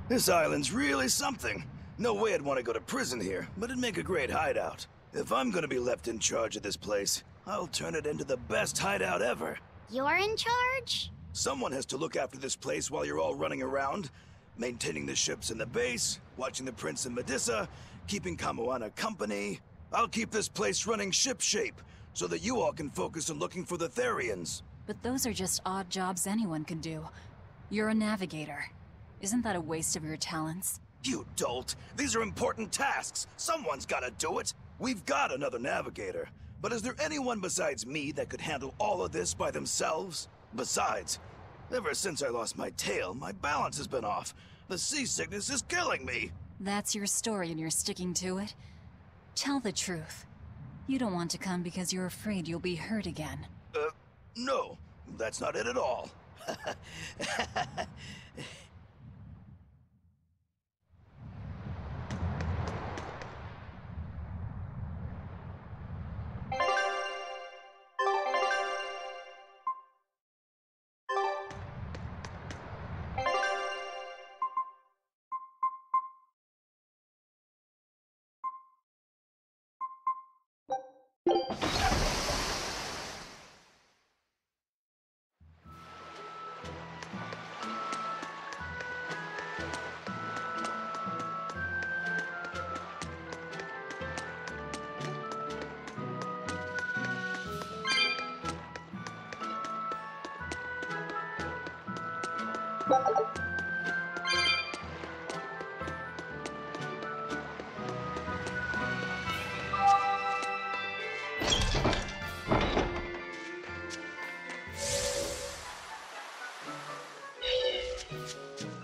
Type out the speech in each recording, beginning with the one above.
This island's really something. No way I'd want to go to prison here, but it'd make a great hideout. If I'm gonna be left in charge of this place, I'll turn it into the best hideout ever. You're in charge? Someone has to look after this place while you're all running around, maintaining the ships in the base, watching the Prince and Medusa, keeping Kamoana company. I'll keep this place running ship-shape, so that you all can focus on looking for the Therians. But those are just odd jobs anyone can do. You're a navigator. Isn't that a waste of your talents? You dolt! These are important tasks! Someone's gotta do it! We've got another navigator, but is there anyone besides me that could handle all of this by themselves? Besides, ever since I lost my tail, my balance has been off. The seasickness is killing me! That's your story and you're sticking to it? Tell the truth. You don't want to come because you're afraid you'll be hurt again. No, that's not it at all.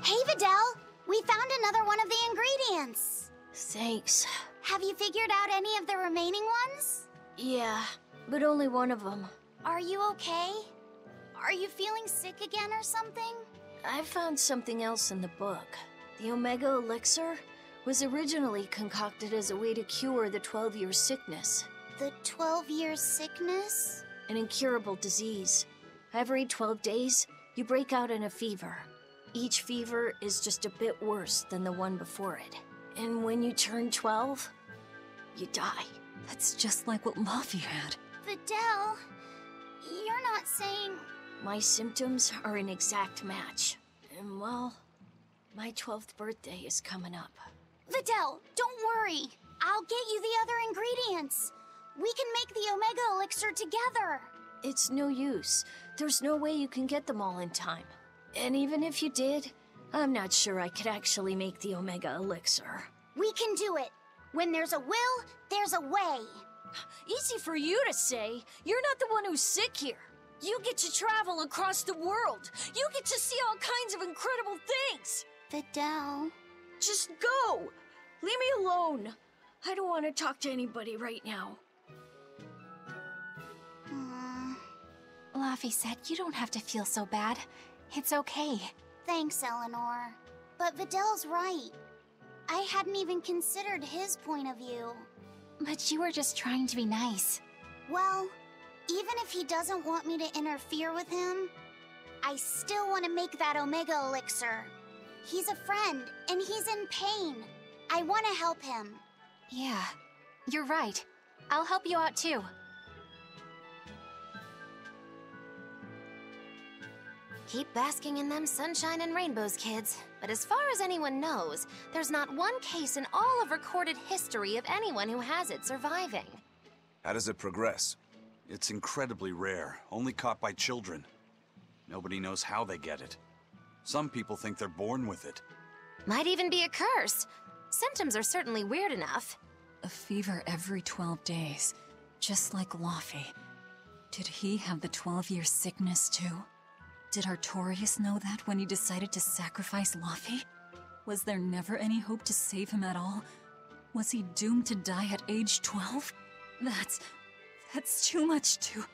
Hey, Videl! We found another one of the ingredients! Thanks. Have you figured out any of the remaining ones? Yeah, but only one of them. Are you okay? Are you feeling sick again or something? I found something else in the book. The Omega Elixir was originally concocted as a way to cure the 12-year sickness. The 12-year sickness? An incurable disease. Every 12 days, you break out in a fever. Each fever is just a bit worse than the one before it. And when you turn 12, you die. That's just like what Luffy had. Videl, you're not saying... My symptoms are an exact match. And well, my 12th birthday is coming up. Videl, don't worry. I'll get you the other ingredients. We can make the Omega Elixir together. It's no use. There's no way you can get them all in time. And even if you did, I'm not sure I could actually make the Omega Elixir. We can do it. When there's a will, there's a way. Easy for you to say. You're not the one who's sick here. You get to travel across the world. You get to see all kinds of incredible things. Videl... Just go! Leave me alone. I don't want to talk to anybody right now. Luffy said you don't have to feel so bad. It's okay. Thanks, Eleanor. But Videl's right. I hadn't even considered his point of view. But you were just trying to be nice. Well, even if he doesn't want me to interfere with him, I still want to make that Omega Elixir. He's a friend, and he's in pain. I want to help him. Yeah, you're right. I'll help you out too. Keep basking in them sunshine and rainbows, kids. But as far as anyone knows, there's not one case in all of recorded history of anyone who has it surviving. How does it progress? It's incredibly rare, only caught by children. Nobody knows how they get it. Some people think they're born with it. Might even be a curse. Symptoms are certainly weird enough. A fever every 12 days, just like Luffy. Did he have the 12-year sickness too? Did Artorias know that when he decided to sacrifice Luffy? Was there never any hope to save him at all? Was he doomed to die at age 12? That's too much to...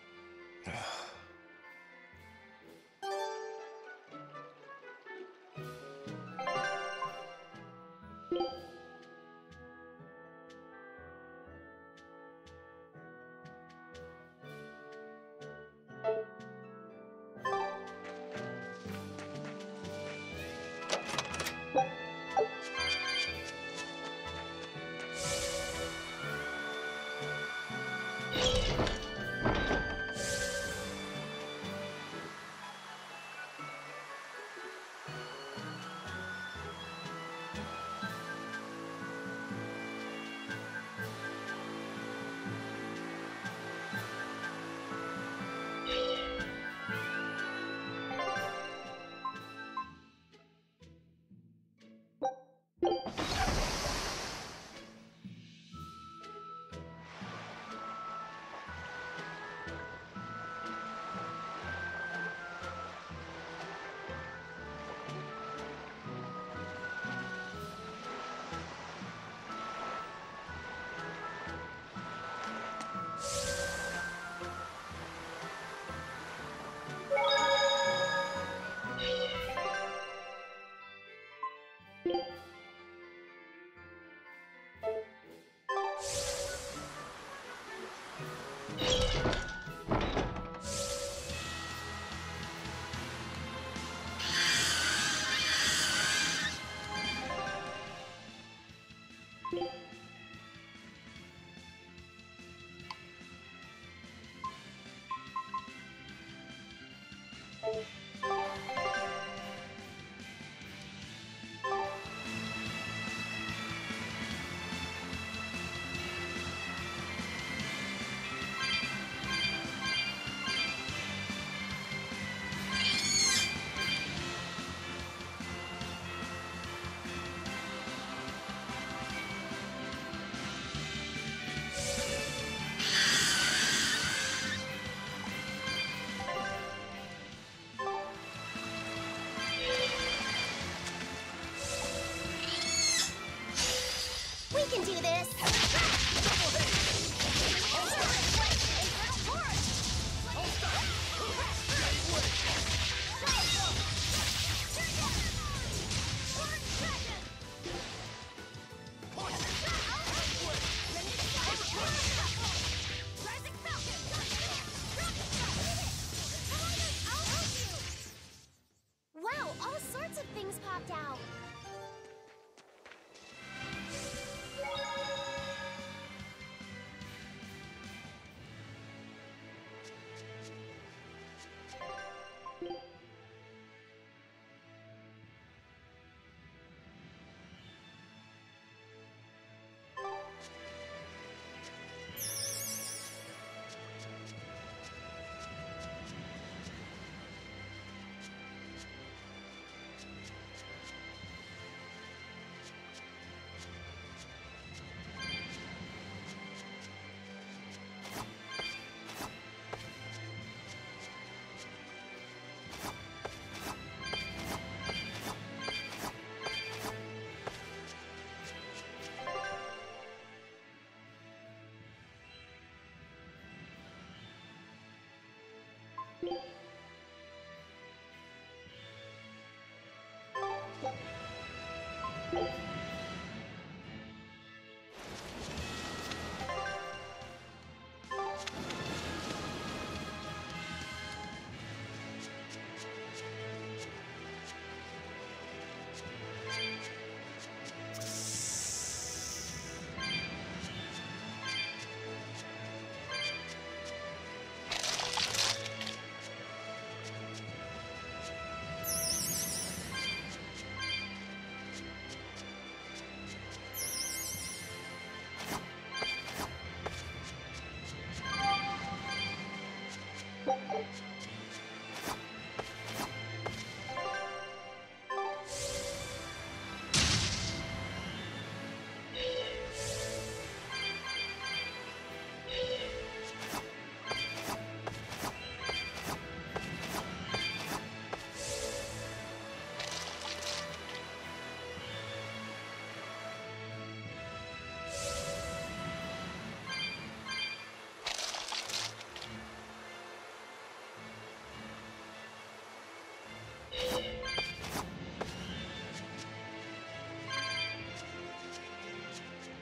sorts of things popped out.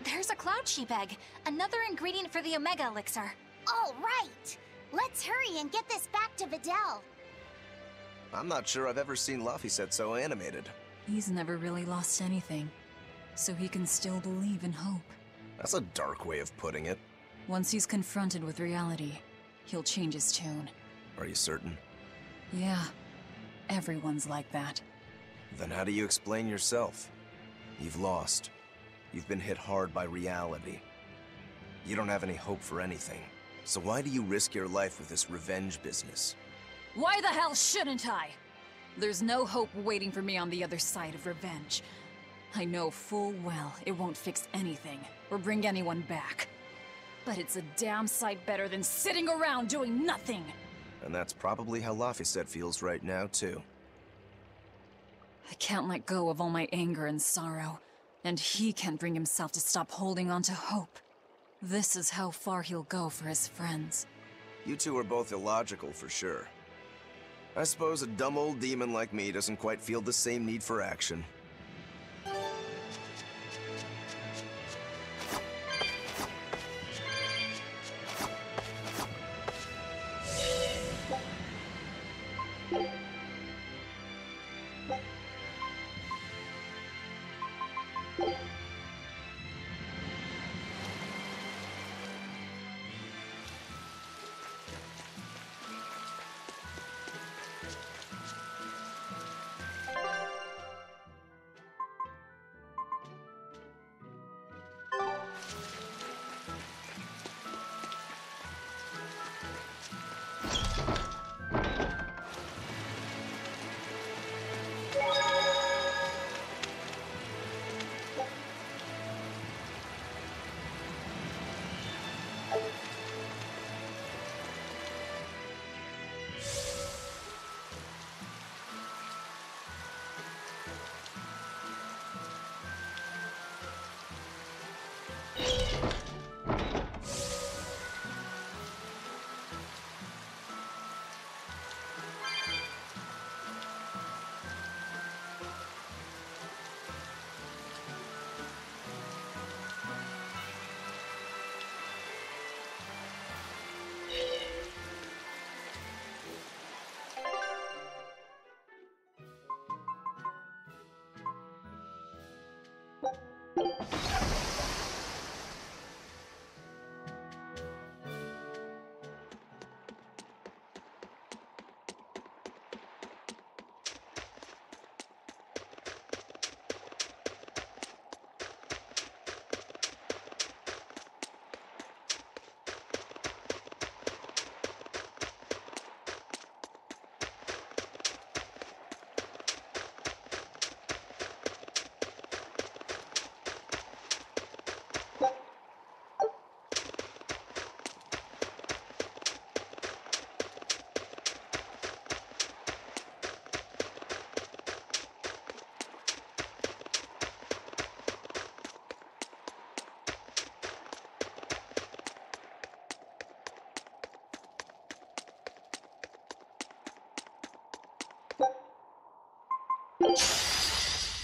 There's a cloud sheep egg, another ingredient for the Omega Elixir. All right! Let's hurry and get this back to Videl. I'm not sure I've ever seen Laphicet so animated. He's never really lost anything, so he can still believe in hope. That's a dark way of putting it. Once he's confronted with reality, he'll change his tune. Are you certain? Yeah, everyone's like that. Then how do you explain yourself? You've lost. You've been hit hard by reality. You don't have any hope for anything. So why do you risk your life with this revenge business? Why the hell shouldn't I? There's no hope waiting for me on the other side of revenge. I know full well it won't fix anything, or bring anyone back. But it's a damn sight better than sitting around doing nothing! And that's probably how Laphicet feels right now, too. I can't let go of all my anger and sorrow, and he can't bring himself to stop holding on to hope. This is how far he'll go for his friends. You two are both illogical, for sure. I suppose a dumb old demon like me doesn't quite feel the same need for action.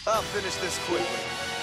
I'll finish this quickly.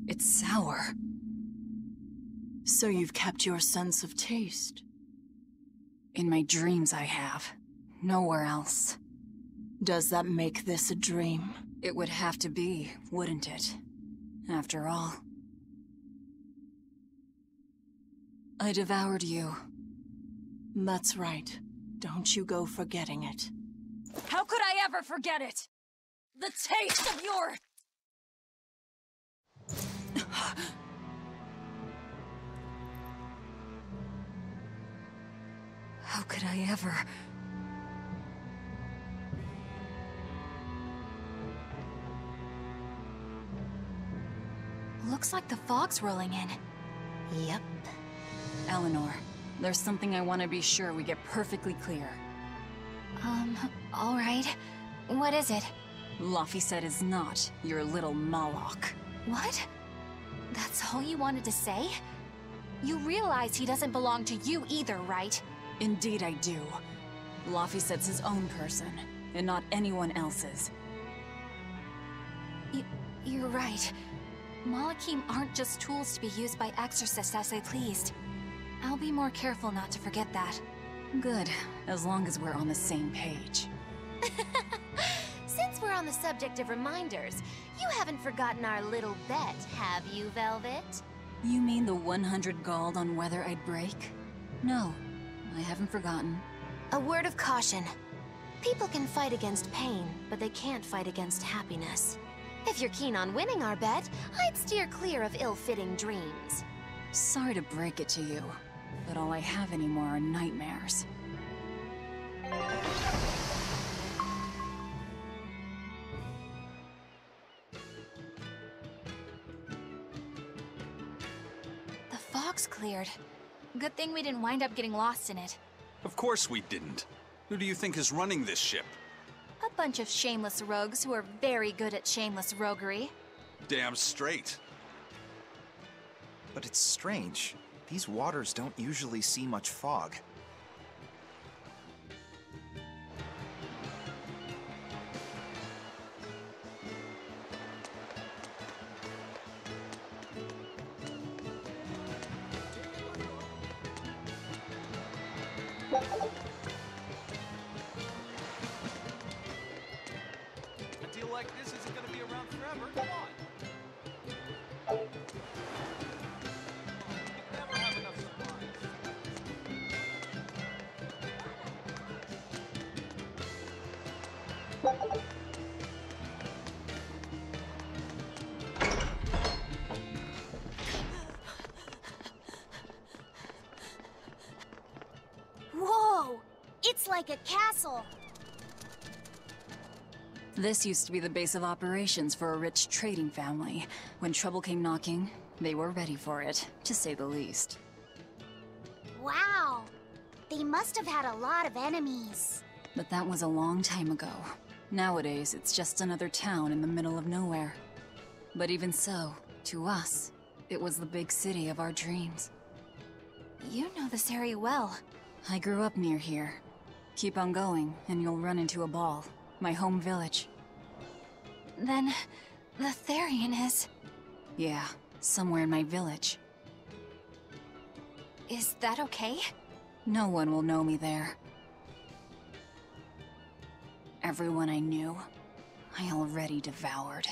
It's sour. So you've kept your sense of taste? In my dreams I have. Nowhere else. Does that make this a dream? It would have to be, wouldn't it? After all. I devoured you. That's right. Don't you go forgetting it. How could I ever forget it? The taste of your... How could I ever... Looks like the fog's rolling in. Yep. Eleanor, there's something I want to be sure we get perfectly clear. All right. What is it? Luffy said is not your little Moloch. What? That's all you wanted to say? You realize he doesn't belong to you either, right? Indeed I do. Luffy said's his own person, and not anyone else's. You're right. Malachim aren't just tools to be used by exorcists as they pleased. I'll be more careful not to forget that. Good, as long as we're on the same page. Since we're on the subject of reminders, you haven't forgotten our little bet, have you, Velvet? You mean the 100 gold on whether I'd break? No, I haven't forgotten. A word of caution. People can fight against pain, but they can't fight against happiness. If you're keen on winning our bet, I'd steer clear of ill-fitting dreams. Sorry to break it to you, but all I have anymore are nightmares. The fog's cleared. Good thing we didn't wind up getting lost in it. Of course we didn't. Who do you think is running this ship? A bunch of shameless rogues who are very good at shameless roguery. Damn straight. But it's strange. These waters don't usually see much fog. A deal like this isn't gonna be around forever. Come on. Never have enough supplies. Whoa! It's like a castle. This used to be the base of operations for a rich trading family. When trouble came knocking, they were ready for it, to say the least. Wow! They must have had a lot of enemies. But that was a long time ago. Nowadays, it's just another town in the middle of nowhere. But even so, to us, it was the big city of our dreams. You know this area well. I grew up near here. Keep on going, and you'll run into a ball. My home village. Then, the Therian is... Yeah, somewhere in my village. Is that okay? No one will know me there. Everyone I knew, I already devoured.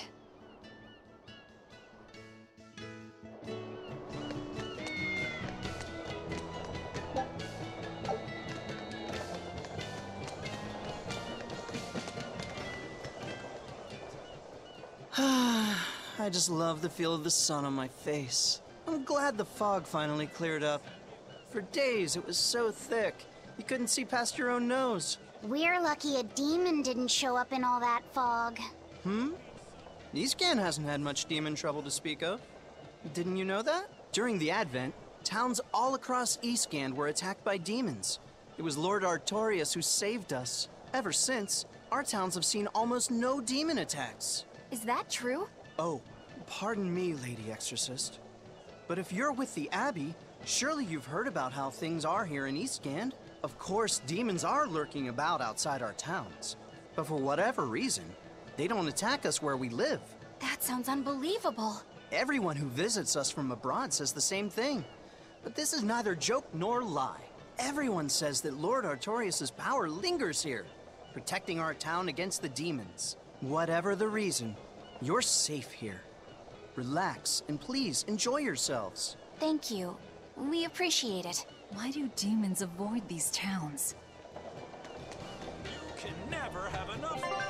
I just love the feel of the sun on my face. I'm glad the fog finally cleared up. For days, it was so thick, you couldn't see past your own nose. We're lucky a demon didn't show up in all that fog. Eastgan hasn't had much demon trouble to speak of. Didn't you know that? During the Advent, towns all across Eastgan were attacked by demons. It was Lord Artorias who saved us. Ever since, our towns have seen almost no demon attacks. Is that true? Oh, pardon me, Lady Exorcist. But if you're with the Abbey, surely you've heard about how things are here in Eastgand. Of course, demons are lurking about outside our towns. But for whatever reason, they don't attack us where we live. That sounds unbelievable. Everyone who visits us from abroad says the same thing. But this is neither joke nor lie. Everyone says that Lord Artorias' power lingers here, protecting our town against the demons. Whatever the reason, you're safe here. Relax, and please enjoy yourselves. Thank you. We appreciate it. Why do demons avoid these towns? You can never have enough.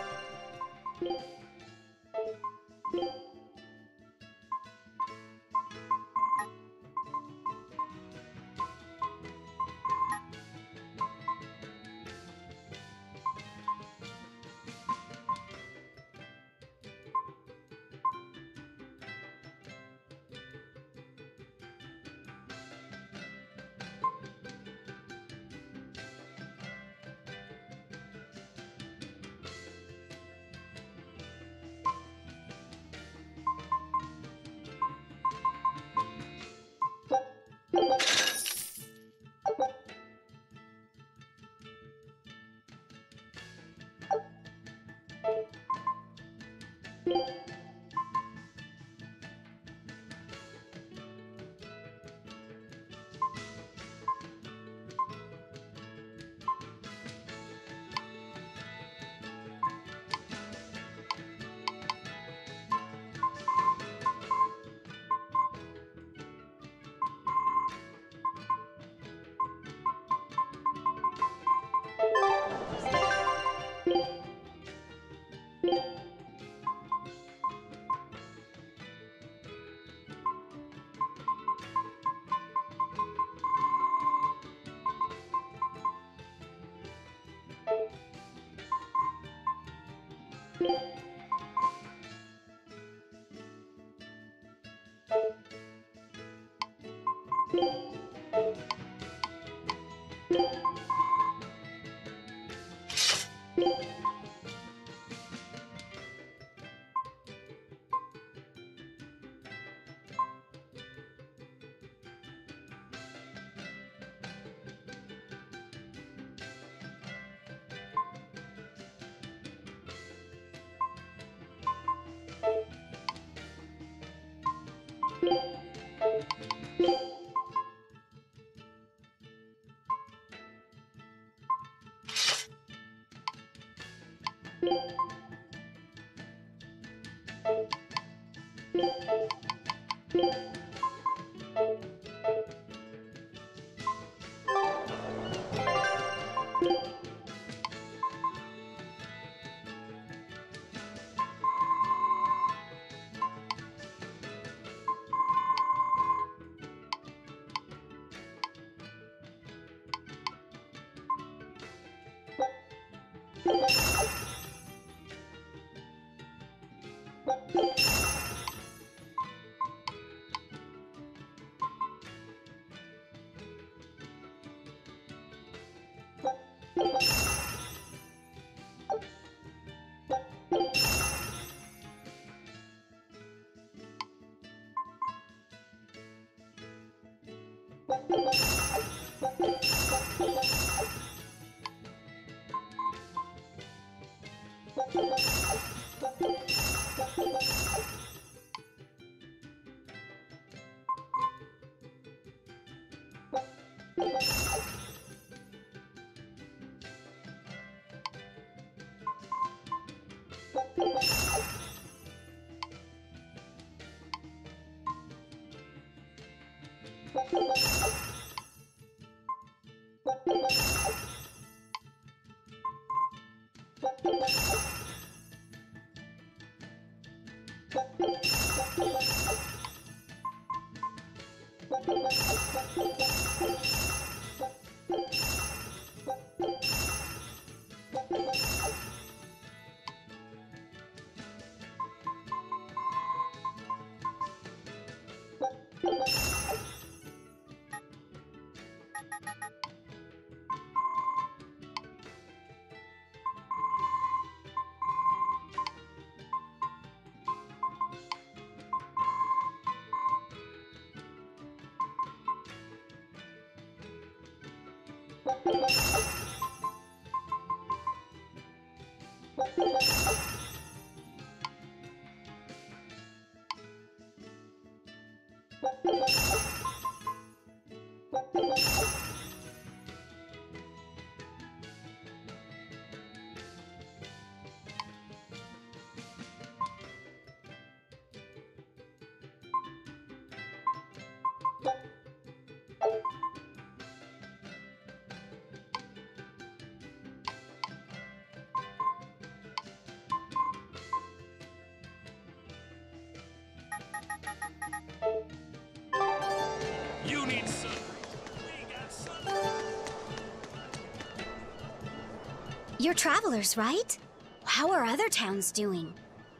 You're travelers, right? How are other towns doing?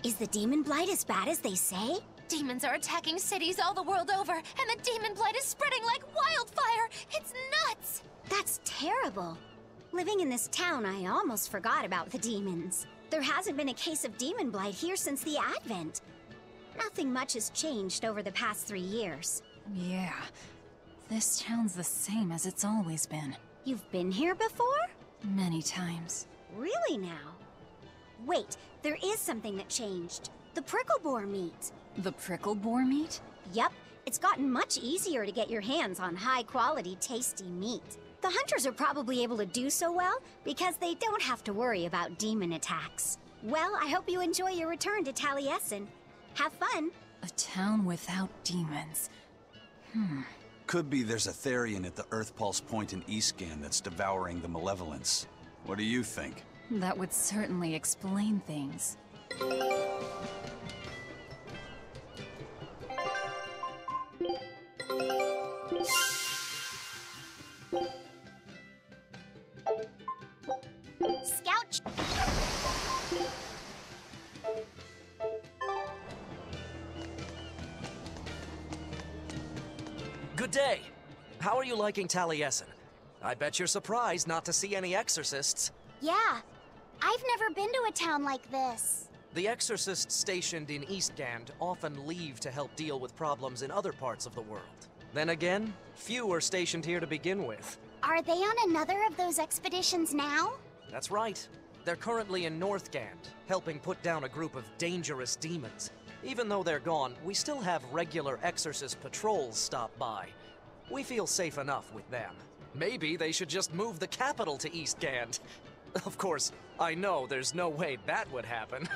Is the demon blight as bad as they say? Demons are attacking cities all the world over, and the demon blight is spreading like wildfire! It's nuts! That's terrible. Living in this town, I almost forgot about the demons. There hasn't been a case of demon blight here since the Advent. Nothing much has changed over the past 3 years. Yeah. This town's the same as it's always been. You've been here before? Many times. Really now? Wait, there is something that changed. The prickle boar meat. The prickle boar meat? Yep, it's gotten much easier to get your hands on high-quality, tasty meat. The hunters are probably able to do so well because they don't have to worry about demon attacks. Well, I hope you enjoy your return to Taliesin. Have fun. A town without demons. Could be there's a Therian at the Earth Pulse Point in Eastgan that's devouring the malevolence. What do you think? That would certainly explain things. Scout. Good day. How are you liking Taliesin? I bet you're surprised not to see any exorcists. Yeah, I've never been to a town like this. The exorcists stationed in Eastgand often leave to help deal with problems in other parts of the world. Then again, few are stationed here to begin with. Are they on another of those expeditions now? That's right. They're currently in Northgand, helping put down a group of dangerous demons. Even though they're gone, we still have regular exorcist patrols stop by. We feel safe enough with them. Maybe they should just move the capital to Eastgand. Of course, I know there's no way that would happen.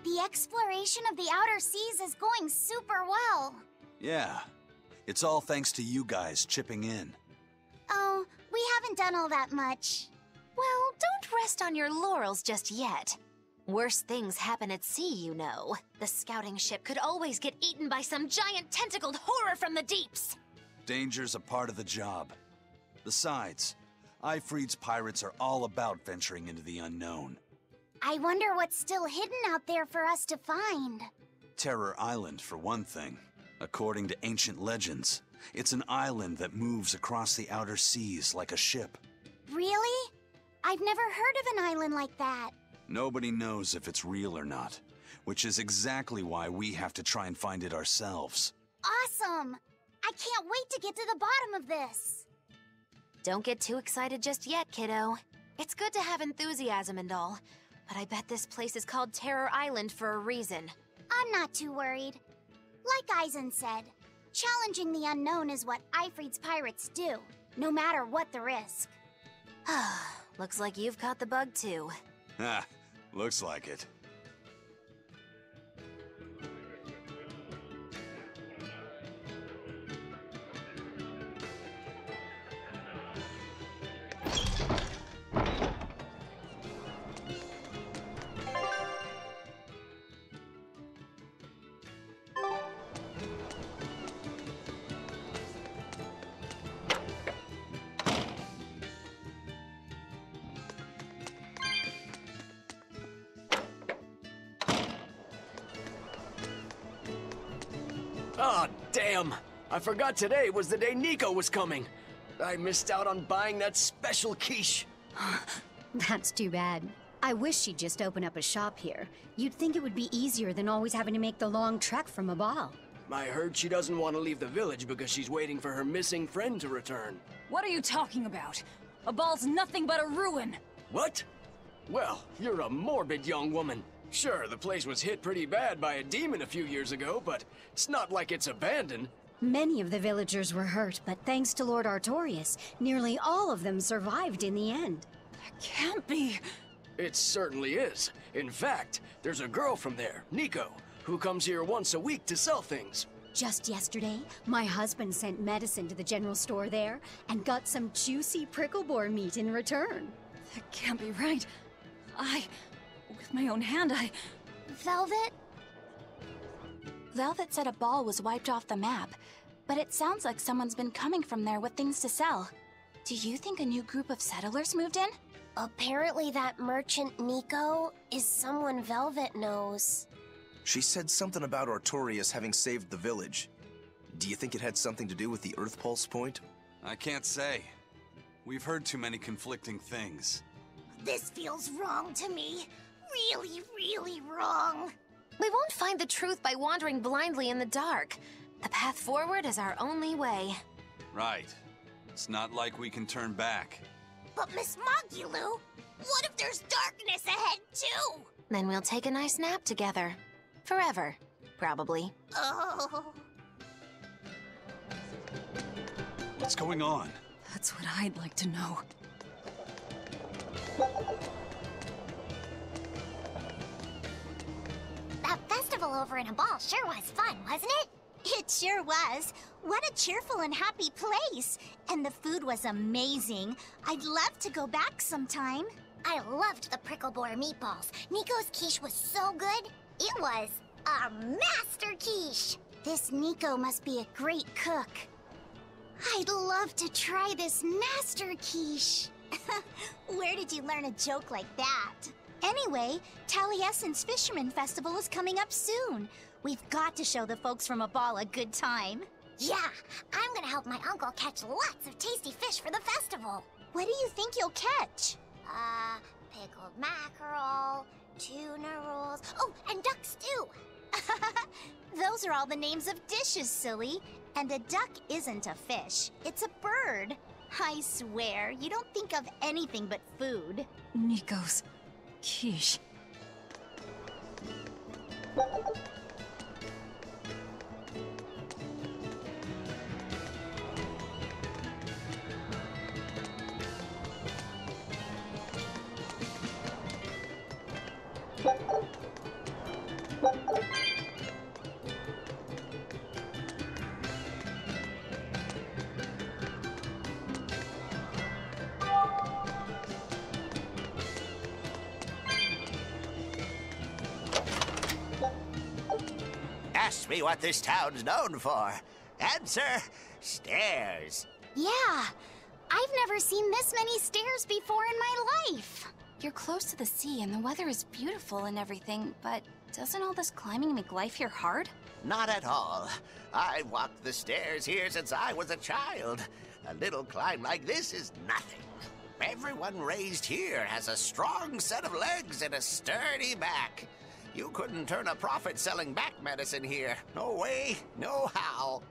The exploration of the outer seas is going super well. Yeah. It's all thanks to you guys chipping in. Oh, we haven't done all that much. Well, don't rest on your laurels just yet. Worse things happen at sea, you know. The scouting ship could always get eaten by some giant tentacled horror from the deeps. Danger's a part of the job. Besides, Ifrid's pirates are all about venturing into the unknown. I wonder what's still hidden out there for us to find. Terror Island, for one thing. According to ancient legends, it's an island that moves across the outer seas like a ship. Really? I've never heard of an island like that. Nobody knows if it's real or not, which is exactly why we have to try and find it ourselves. Awesome! I can't wait to get to the bottom of this. Don't get too excited just yet, kiddo. It's good to have enthusiasm and all, but I bet this place is called Terror Island for a reason. I'm not too worried. Like Eisen said, challenging the unknown is what Ifrid's pirates do, no matter what the risk. Looks like you've caught the bug too. Ha, looks like it. Ah, damn! I forgot today was the day Nico was coming. I missed out on buying that special quiche. That's too bad. I wish she'd just open up a shop here. You'd think it would be easier than always having to make the long trek from a ball. I heard she doesn't want to leave the village because she's waiting for her missing friend to return. What are you talking about? A ball's nothing but a ruin. What? Well, you're a morbid young woman. Sure, the place was hit pretty bad by a demon a few years ago, but it's not like it's abandoned. Many of the villagers were hurt, but thanks to Lord Artorius, nearly all of them survived in the end. That can't be. It certainly is. In fact, there's a girl from there, Nico, who comes here once a week to sell things. Just yesterday, my husband sent medicine to the general store there and got some juicy prickle boar meat in return. That can't be right. With my own hand, Velvet? Velvet said a ball was wiped off the map, but it sounds like someone's been coming from there with things to sell. Do you think a new group of settlers moved in? Apparently that merchant Nico is someone Velvet knows. She said something about Artorias having saved the village. Do you think it had something to do with the Earth Pulse point? I can't say. We've heard too many conflicting things. This feels wrong to me. Really, really wrong. We won't find the truth by wandering blindly in the dark. The path forward is our only way. Right. It's not like we can turn back. But Miss Mogulu, what if there's darkness ahead too? Then we'll take a nice nap together. Forever, probably. Oh. What's going on? That's what I'd like to know. That festival over in a ball sure was fun, wasn't it? It sure was. What a cheerful and happy place. And the food was amazing. I'd love to go back sometime. I loved the prickle boar meatballs. Nico's quiche was so good. It was a master quiche. This Nico must be a great cook. I'd love to try this master quiche. Where did you learn a joke like that? Anyway, Taliesin's Fisherman Festival is coming up soon. We've got to show the folks from Abal a good time. Yeah, I'm gonna help my uncle catch lots of tasty fish for the festival. What do you think you'll catch? Pickled mackerel, tuna rolls, oh, and duck stew. Those are all the names of dishes, silly. And a duck isn't a fish, it's a bird. I swear, you don't think of anything but food. Nico's quiche. Ask me what this town's known for. Answer, stairs. Yeah, I've never seen this many stairs before in my life. You're close to the sea and the weather is beautiful and everything, but doesn't all this climbing make life here hard? Not at all. I've walked the stairs here since I was a child. A little climb like this is nothing. Everyone raised here has a strong set of legs and a sturdy back. You couldn't turn a profit selling back medicine here. No way, no how.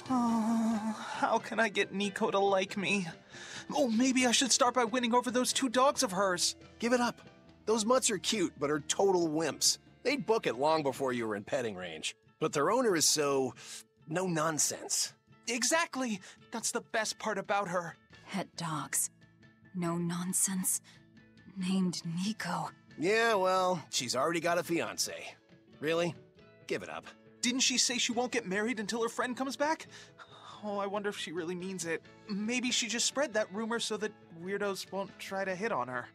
Oh, how can I get Nico to like me? Oh, maybe I should start by winning over those 2 dogs of hers. Give it up. Those mutts are cute, but are total wimps. They'd book it long before you were in petting range. But their owner is so... no nonsense. Exactly. That's the best part about her. Pet dogs. No nonsense. Named Nico. Yeah, well, she's already got a fiancé. Really? Give it up. Didn't she say she won't get married until her friend comes back? Oh, I wonder if she really means it. Maybe she just spread that rumor so that weirdos won't try to hit on her.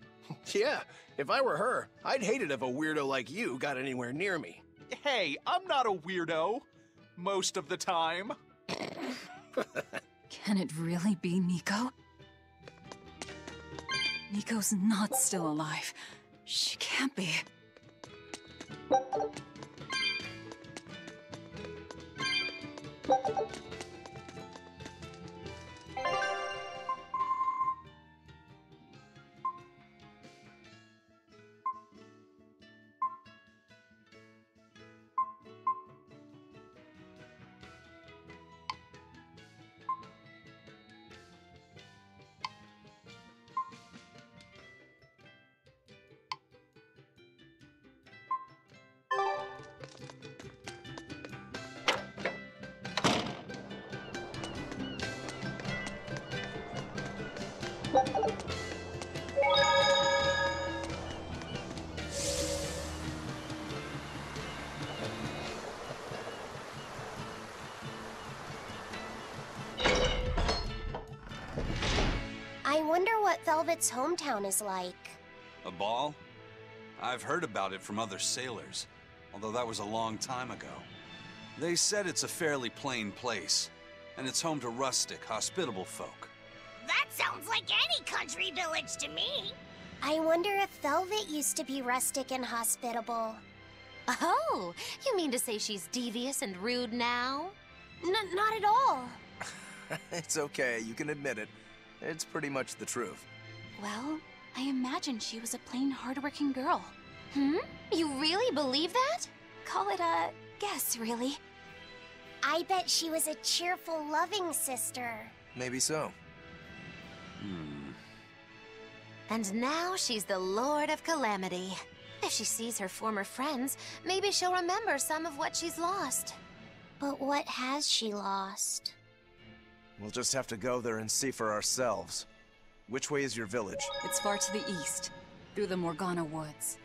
Yeah, if I were her, I'd hate it if a weirdo like you got anywhere near me. Hey, I'm not a weirdo. Most of the time. Can it really be Nico? Nico's not still alive. She can't be. I wonder what Velvet's hometown is like. A ball? I've heard about it from other sailors, although that was a long time ago. They said it's a fairly plain place, and it's home to rustic, hospitable folk. That sounds like any country village to me. I wonder if Velvet used to be rustic and hospitable. Oh, you mean to say she's devious and rude now? Not at all. It's okay, you can admit it. It's pretty much the truth. Well, I imagine she was a plain, hardworking girl. You really believe that? Call it a guess, really. I bet she was a cheerful, loving sister. Maybe so. And now she's the Lord of Calamity. If she sees her former friends, maybe she'll remember some of what she's lost. But what has she lost? We'll just have to go there and see for ourselves. Which way is your village? It's far to the east, through the Morgana woods.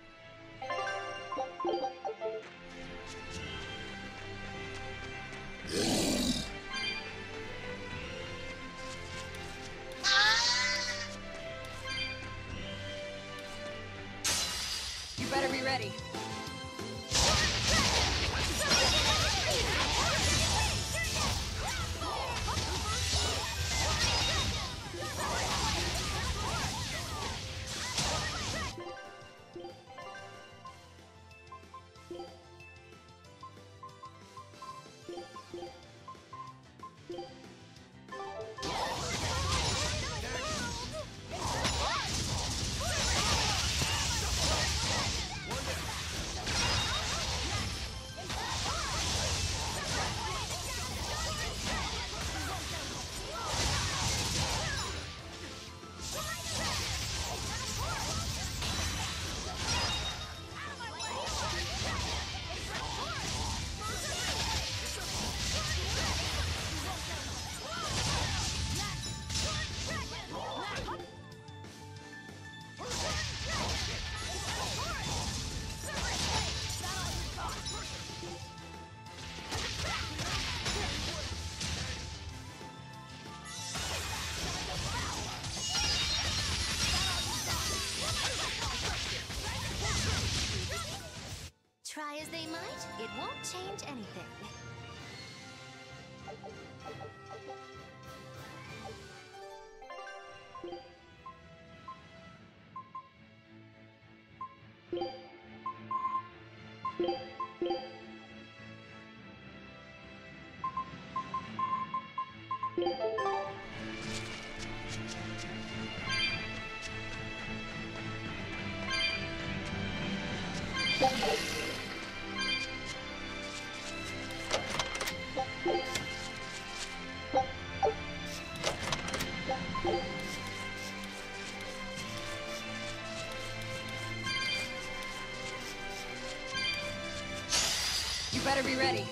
You better be ready. Try as they might, it won't change anything. You better be ready.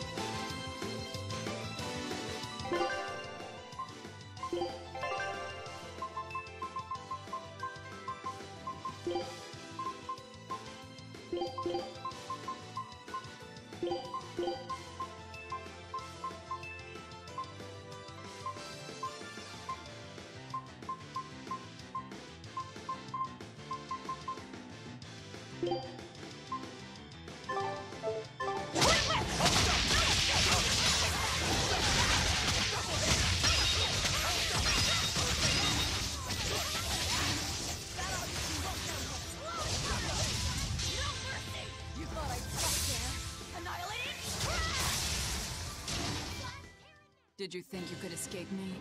Did you think you could escape me?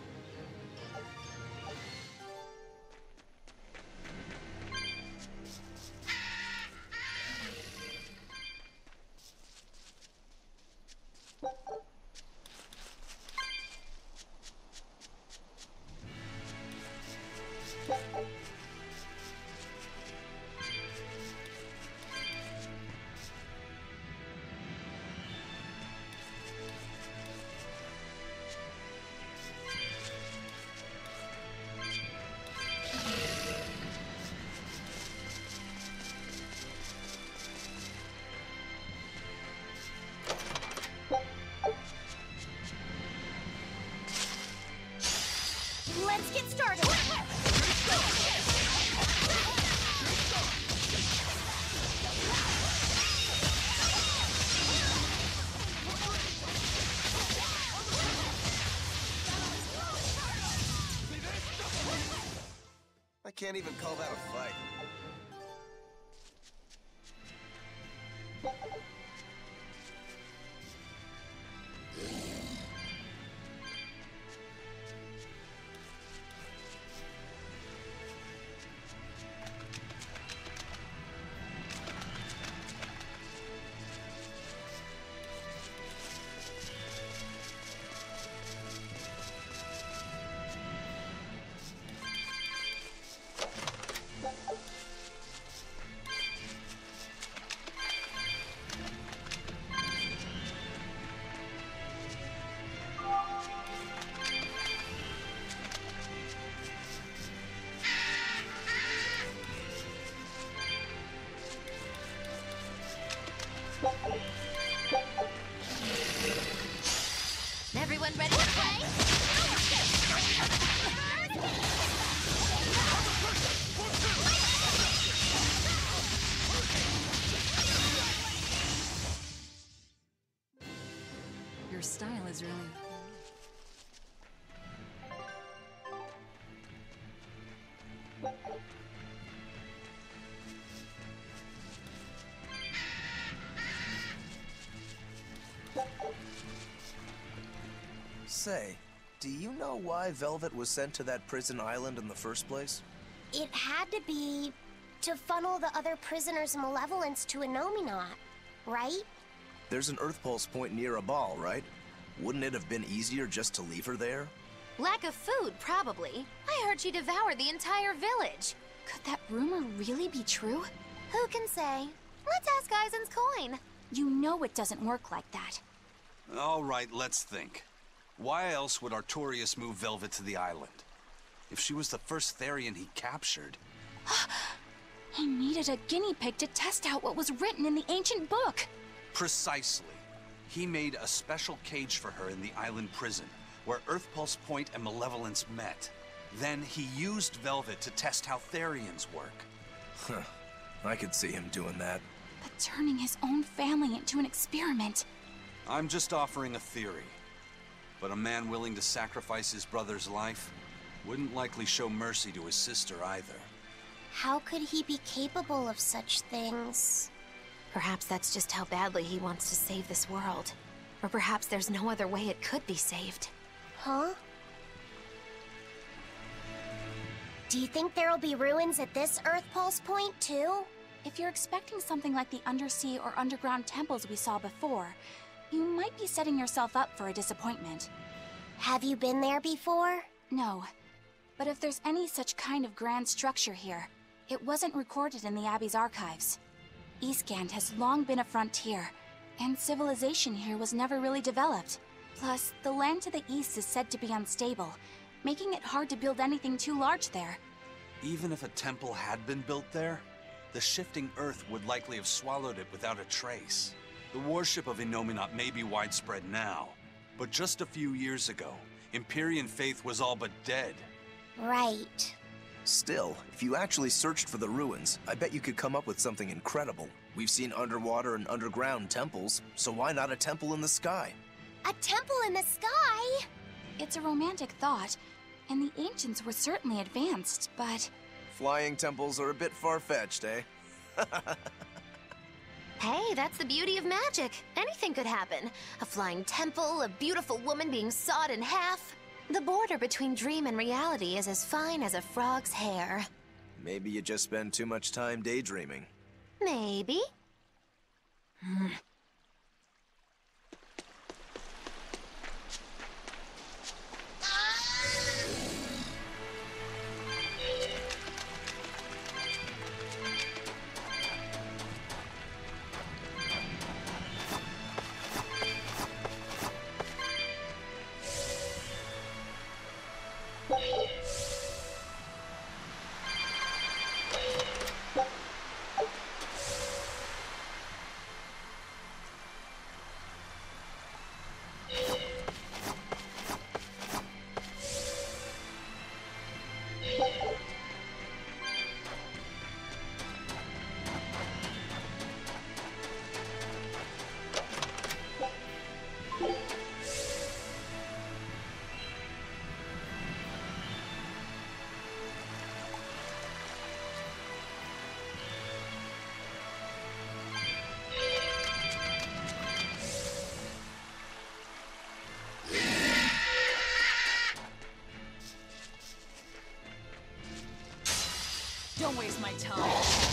Let's get started. I can't even call that a fight. Everyone ready to play? Your style is really... Say, do you know why Velvet was sent to that prison island in the first place? It had to be to funnel the other prisoners' malevolence to Innominat, right? There's an Earth Pulse point near Abal, right? Wouldn't it have been easier just to leave her there? Lack of food, probably. I heard she devoured the entire village. Could that rumor really be true? Who can say? Let's ask Eisen's coin. You know it doesn't work like that. All right, let's think. Why else would Artorias move Velvet to the island? If she was the first Therian he captured... He needed a guinea pig to test out what was written in the ancient book. Precisely. He made a special cage for her in the island prison, where Earth Pulse Point and Malevolence met. Then he used Velvet to test how Therians work. Huh. I could see him doing that. But turning his own family into an experiment... I'm just offering a theory. But a man willing to sacrifice his brother's life wouldn't likely show mercy to his sister either. How could he be capable of such things? Perhaps that's just how badly he wants to save this world. Or perhaps there's no other way it could be saved. Huh? Do you think there'll be ruins at this Earth Pulse point, too? If you're expecting something like the undersea or underground temples we saw before, you might be setting yourself up for a disappointment. Have you been there before? No. But if there's any such kind of grand structure here, it wasn't recorded in the Abbey's archives. Eastgand has long been a frontier, and civilization here was never really developed. Plus, the land to the east is said to be unstable, making it hard to build anything too large there. Even if a temple had been built there, the shifting earth would likely have swallowed it without a trace. The worship of Innominat may be widespread now, but just a few years ago, Empyrean faith was all but dead. Right. Still, if you actually searched for the ruins, I bet you could come up with something incredible. We've seen underwater and underground temples, so why not a temple in the sky? A temple in the sky? It's a romantic thought, and the ancients were certainly advanced, but... Flying temples are a bit far-fetched, eh? Hey, that's the beauty of magic. Anything could happen. A flying temple, a beautiful woman being sawed in half. The border between dream and reality is as fine as a frog's hair. Maybe you just spend too much time daydreaming. Maybe. Don't waste my time.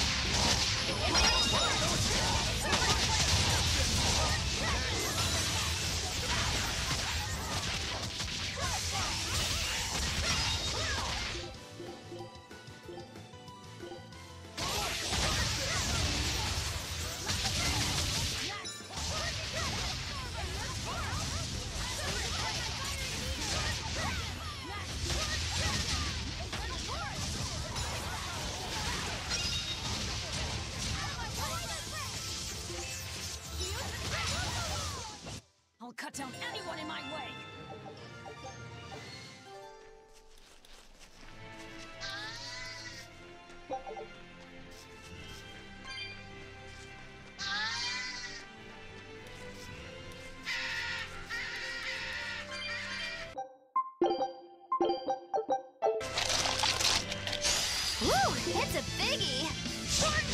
I'll cut down anyone in my way! Woo! It's a biggie! Short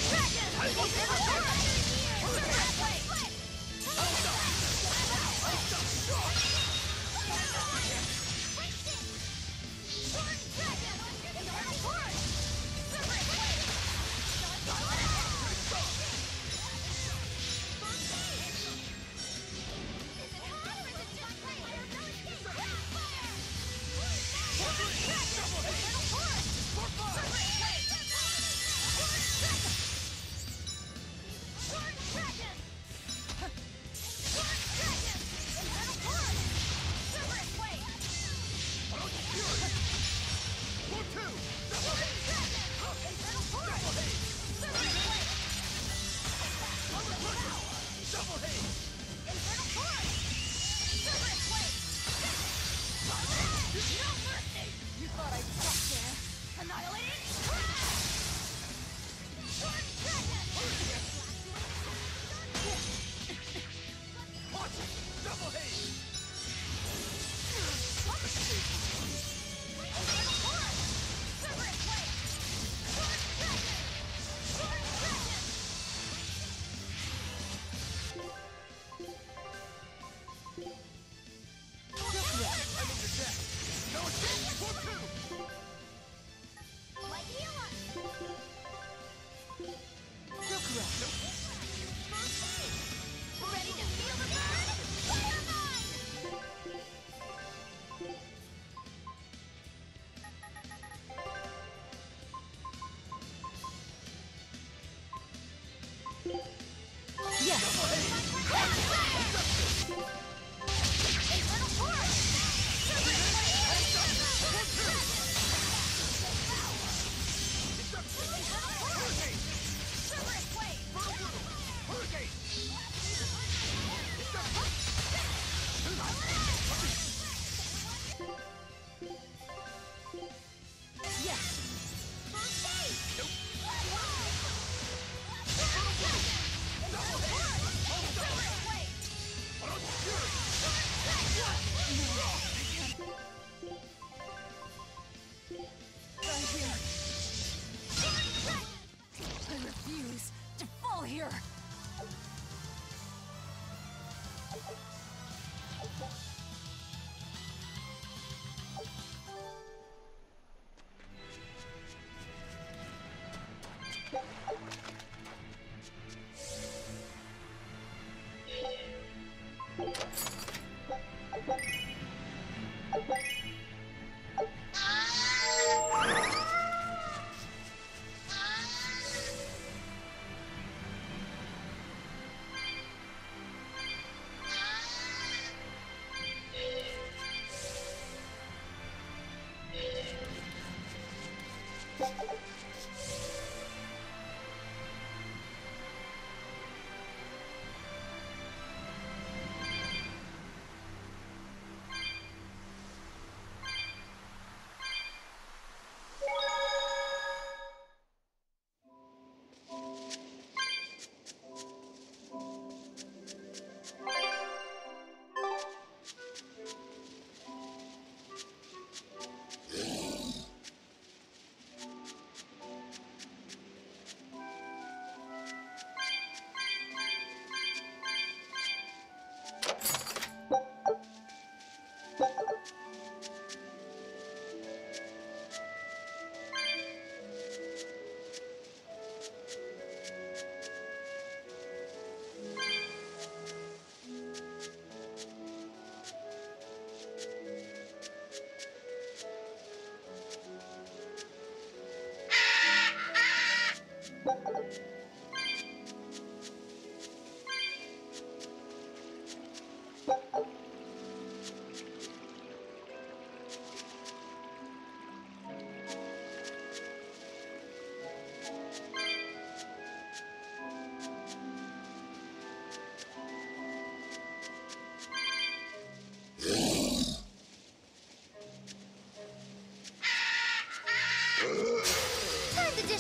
here!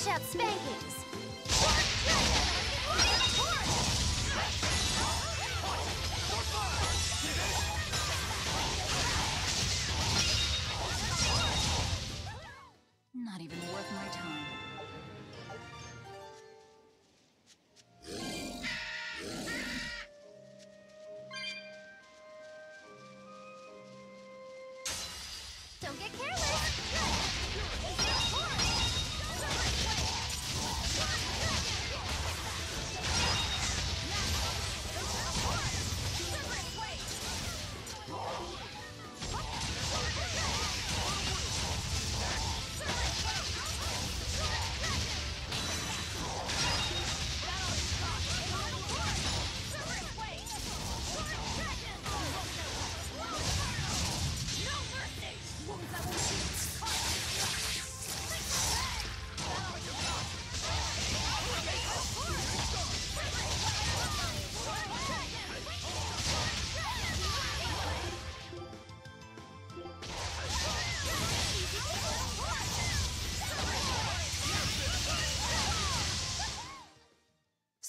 dish out spankings. Not even worth my time. Don't get careless!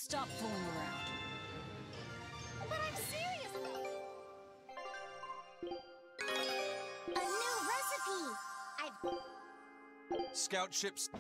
Stop fooling around. But I'm serious! A new recipe! Scout ships.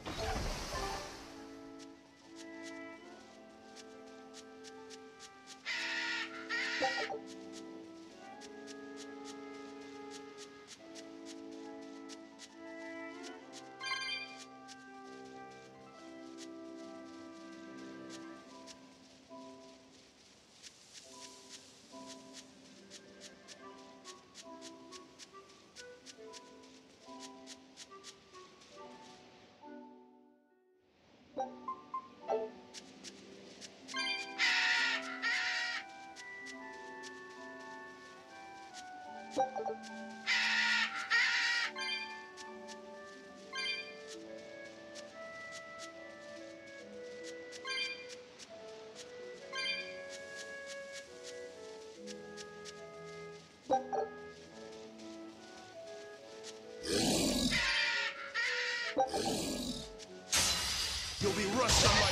You'll be rushed on my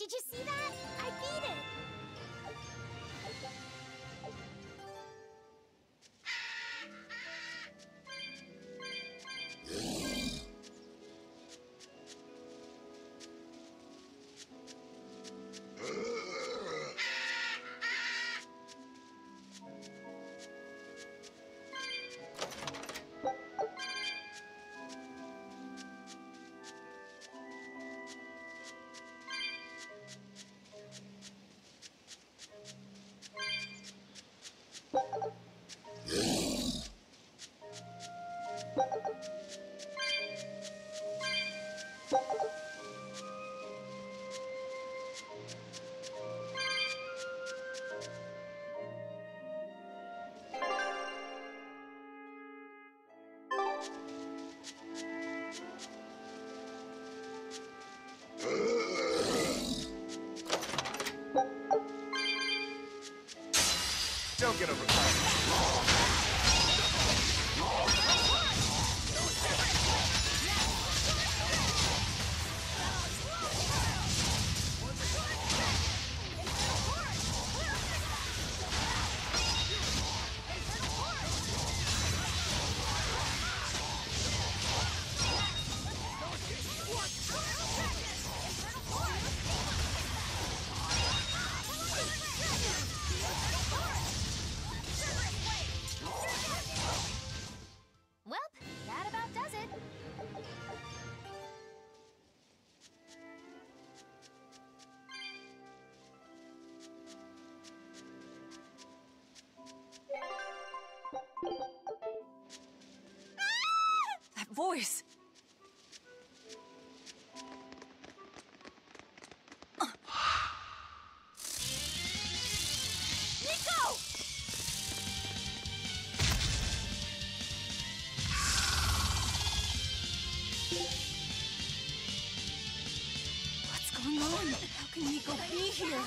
Did you see that? I beat it! Don't get overcome. That voice! Nico! What's going on? How can Nico be here?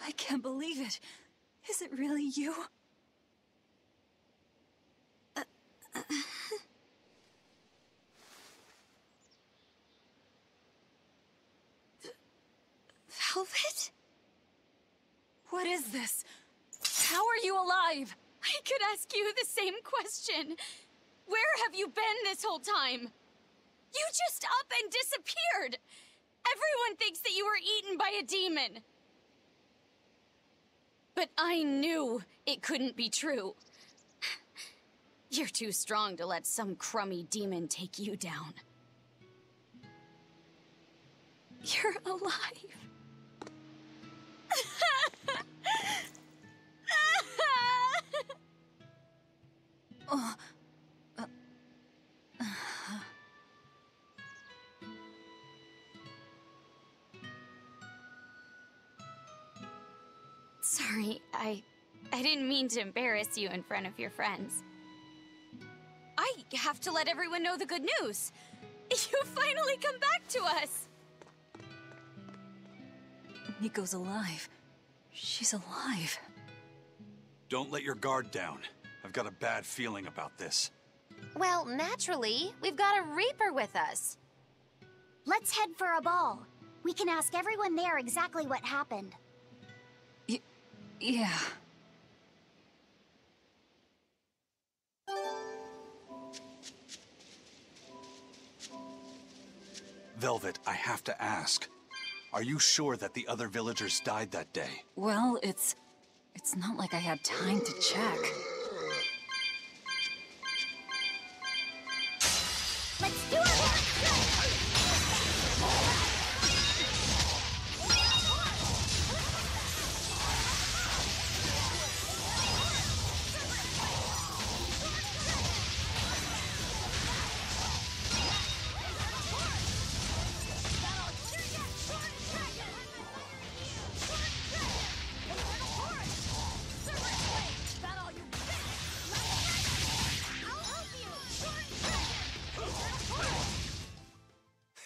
I can't believe it. Is it really you? Velvet? What is this? How are you alive? I could ask you the same question. Where have you been this whole time? You just up and disappeared. Everyone thinks that you were eaten by a demon. But I knew it couldn't be true. You're too strong to let some crummy demon take you down. You're alive. Sorry, I didn't mean to embarrass you in front of your friends. I have to let everyone know the good news. You finally come back to us! Nico's alive. She's alive. Don't let your guard down. I've got a bad feeling about this. Well, naturally, we've got a Reaper with us. Let's head for a ball. We can ask everyone there exactly what happened. Yeah. Velvet, I have to ask. Are you sure that the other villagers died that day? Well, it's not like I had time to check. Let's do it!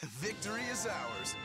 Victory is ours.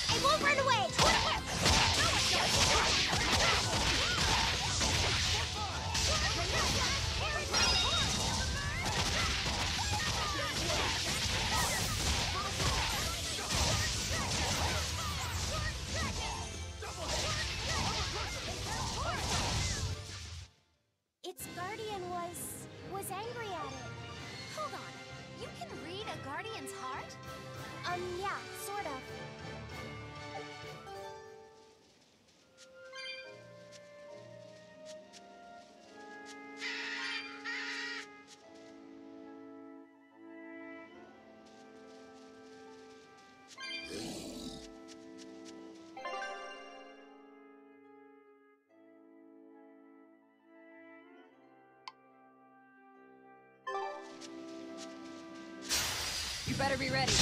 I won't run away! Its guardian was angry at it. Hold on. You can read a guardian's heart? Yeah, sort of. You better be ready.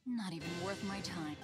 Not even worth my time.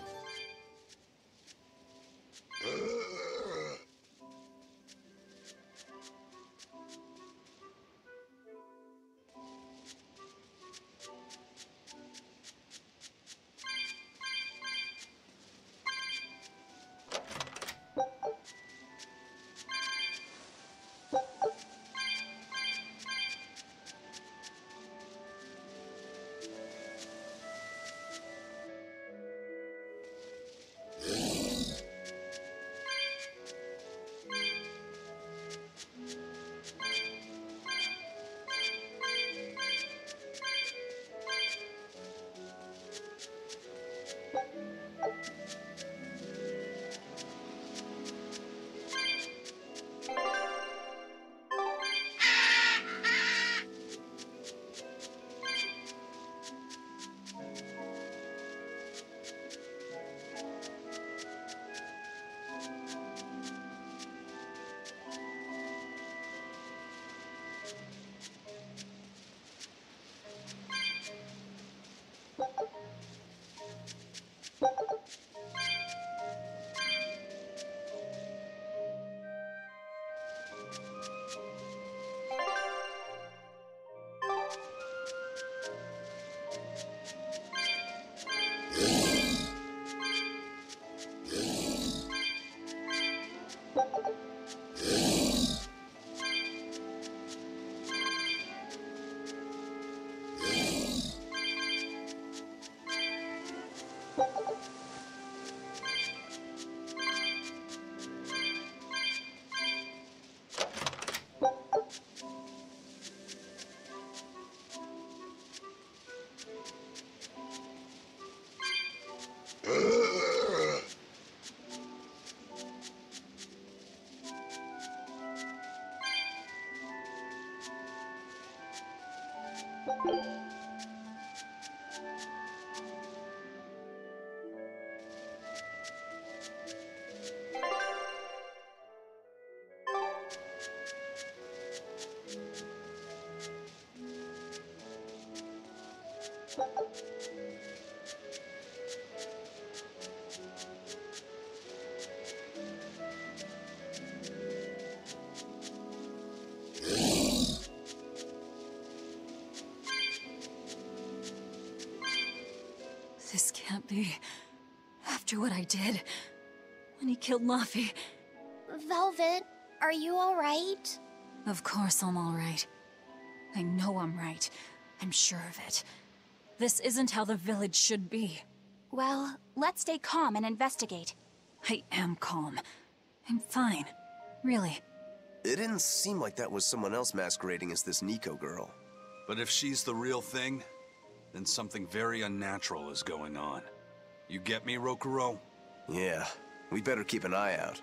can't be. After what I did, when he killed Laffy. Velvet, are you alright? Of course I'm alright. I know I'm right. I'm sure of it. This isn't how the village should be. Well, let's stay calm and investigate. I am calm. I'm fine. Really. It didn't seem like that was someone else masquerading as this Nico girl. But if she's the real thing, then something very unnatural is going on. You get me, Rokuro? Yeah, we better keep an eye out.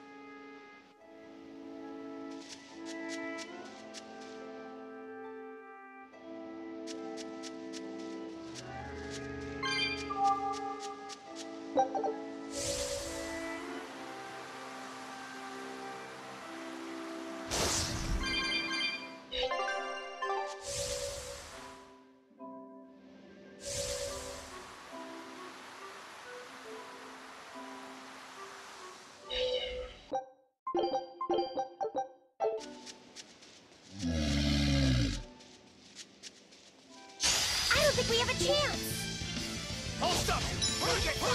I don't think we have a chance! Hold up! Hurricane!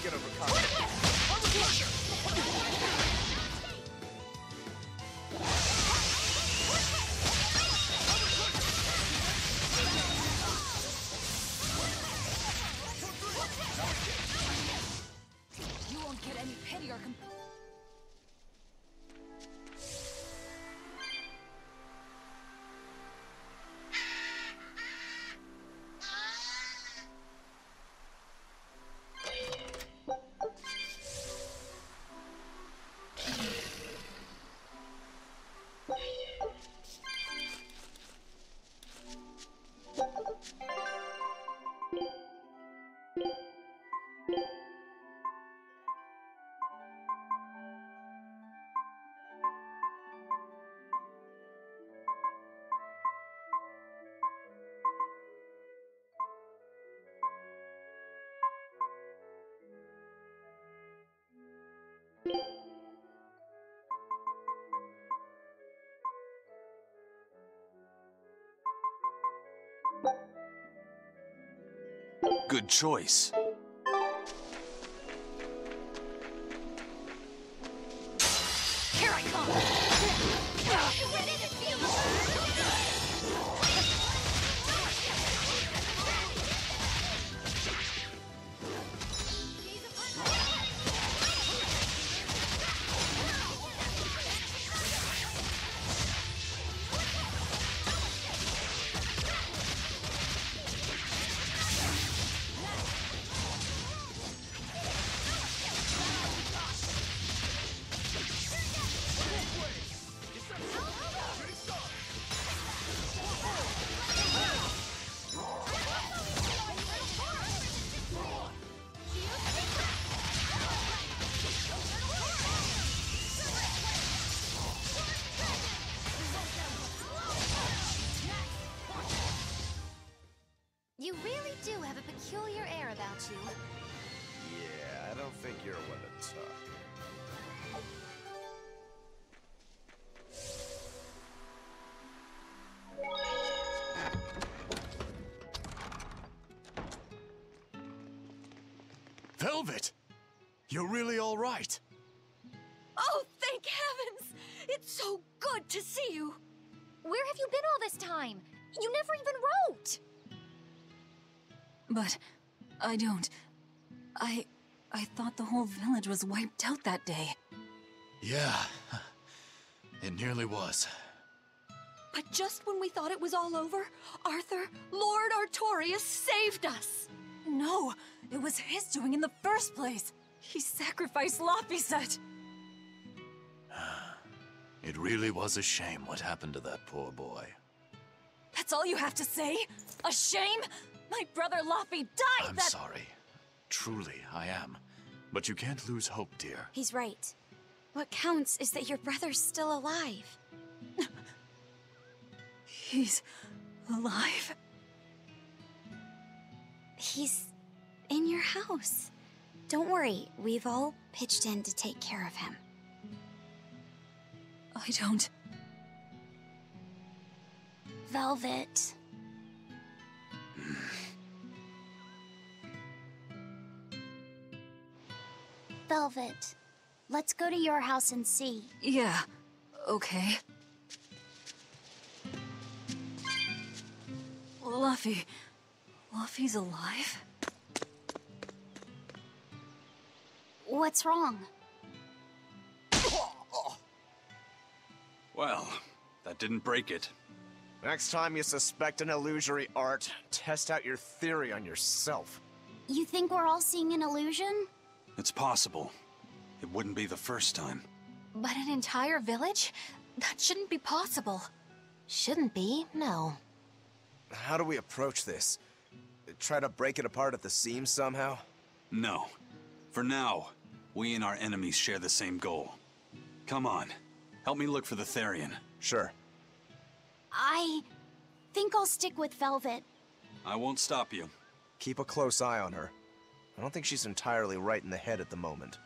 get over confidence. You won't get any pity or Good choice. Here I come! You ready to feel the You really do have a peculiar air about you. Yeah, I don't think you're one to talk. Velvet! You're really all right. Oh, thank heavens! It's so good to see you! Where have you been all this time? You never even wrote! But I don't. I thought the whole village was wiped out that day. Yeah, it nearly was. But just when we thought it was all over, Arthur, Lord Artorias saved us! No, it was his doing in the first place. He sacrificed Laphicet. It really was a shame what happened to that poor boy. That's all you have to say? A shame? My brother Laffy died I'm sorry. Truly, I am. But you can't lose hope, dear. He's right. What counts is that your brother's still alive. He's alive? He's in your house. Don't worry, we've all pitched in to take care of him. I don't... Velvet. Velvet, let's go to your house and see. Yeah, okay. Luffy. Luffy's alive? What's wrong? Well, that didn't break it. Next time you suspect an illusory art, test out your theory on yourself. You think we're all seeing an illusion? It's possible. It wouldn't be the first time. But an entire village? That shouldn't be possible. Shouldn't be, no. How do we approach this? Try to break it apart at the seams somehow? No. For now, we and our enemies share the same goal. Come on. Help me look for the Therian. Sure. I think I'll stick with Velvet. I won't stop you. Keep a close eye on her. I don't think she's entirely right in the head at the moment.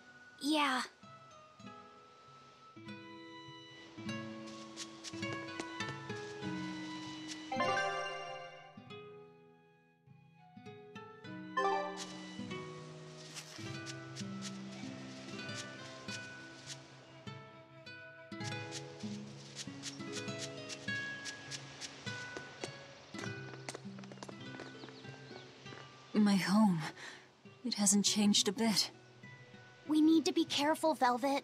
Yeah. My home. It hasn't changed a bit. We need to be careful, Velvet.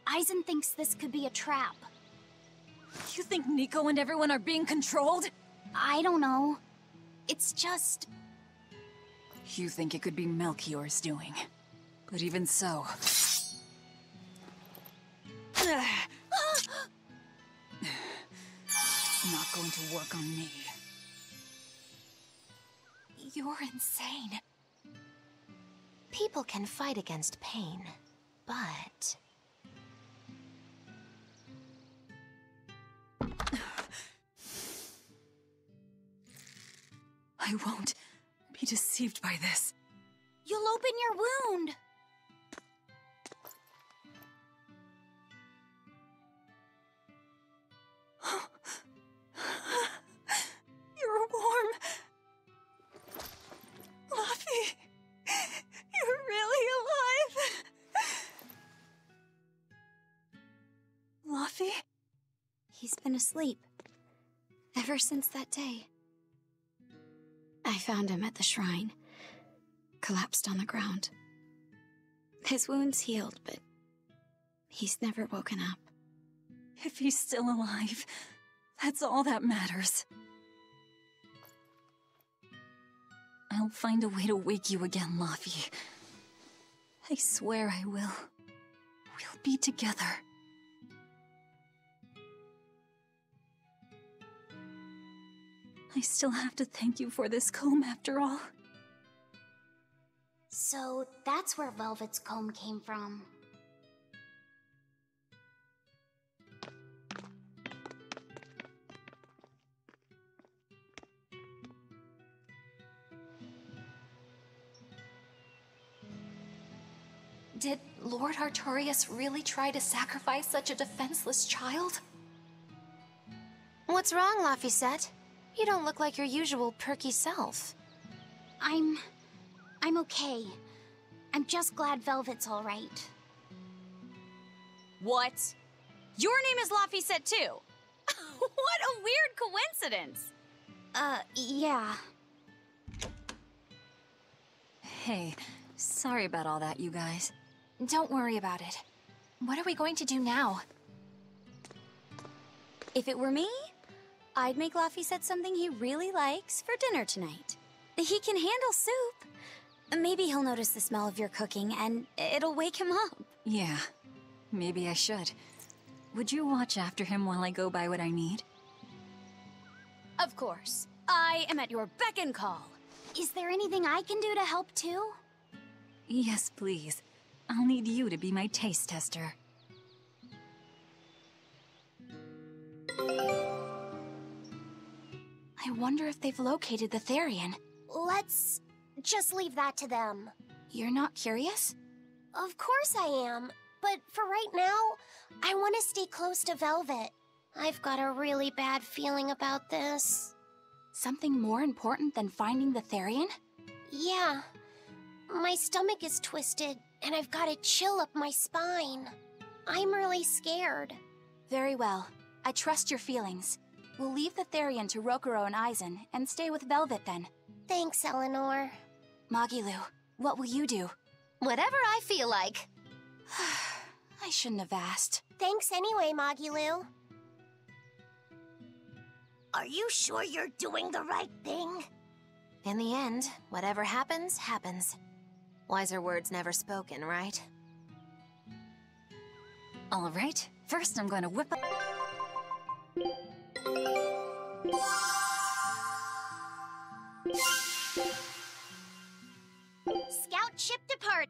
Eisen thinks this could be a trap. You think Nico and everyone are being controlled? I don't know. It's just... You think it could be Melchior's doing. But even so... It's not going to work on me. You're insane. People can fight against pain, but... I won't be deceived by this. You'll open your wound! You're warm. Luffy, you're really alive. Luffy? He's been asleep. Ever since that day. I found him at the shrine. Collapsed on the ground. His wounds healed, but he's never woken up. If he's still alive, that's all that matters. I'll find a way to wake you again, Luffy. I swear I will. We'll be together. I still have to thank you for this comb after all. So that's where Velvet's comb came from. Did Lord Artorias really try to sacrifice such a defenseless child? What's wrong, Laphicet? You don't look like your usual perky self. I'm okay. I'm just glad Velvet's all right. What? Your name is Laphicet too? What a weird coincidence! Yeah. Hey, sorry about all that, you guys. Don't worry about it. What are we going to do now? If it were me, I'd make Laphicet something he really likes for dinner tonight. He can handle soup. Maybe he'll notice the smell of your cooking and it'll wake him up. Yeah, maybe I should. Would you watch after him while I go buy what I need? Of course. I am at your beck and call. Is there anything I can do to help too? Yes, please. I'll need you to be my taste tester. I wonder if they've located the Therian. Let's just leave that to them. You're not curious? Of course I am. But for right now, I want to stay close to Velvet. I've got a really bad feeling about this. Something more important than finding the Therian? Yeah. My stomach is twisted, and I've got a chill up my spine. I'm really scared. Very well. I trust your feelings. We'll leave the Therian to Rokuro and Eisen, and stay with Velvet then. Thanks, Eleanor. Magilu, what will you do? Whatever I feel like. I shouldn't have asked. Thanks anyway, Magilu. Are you sure you're doing the right thing? In the end, whatever happens, happens. Wiser words never spoken, right? All right, first I'm going to whip up... Scout ship depart!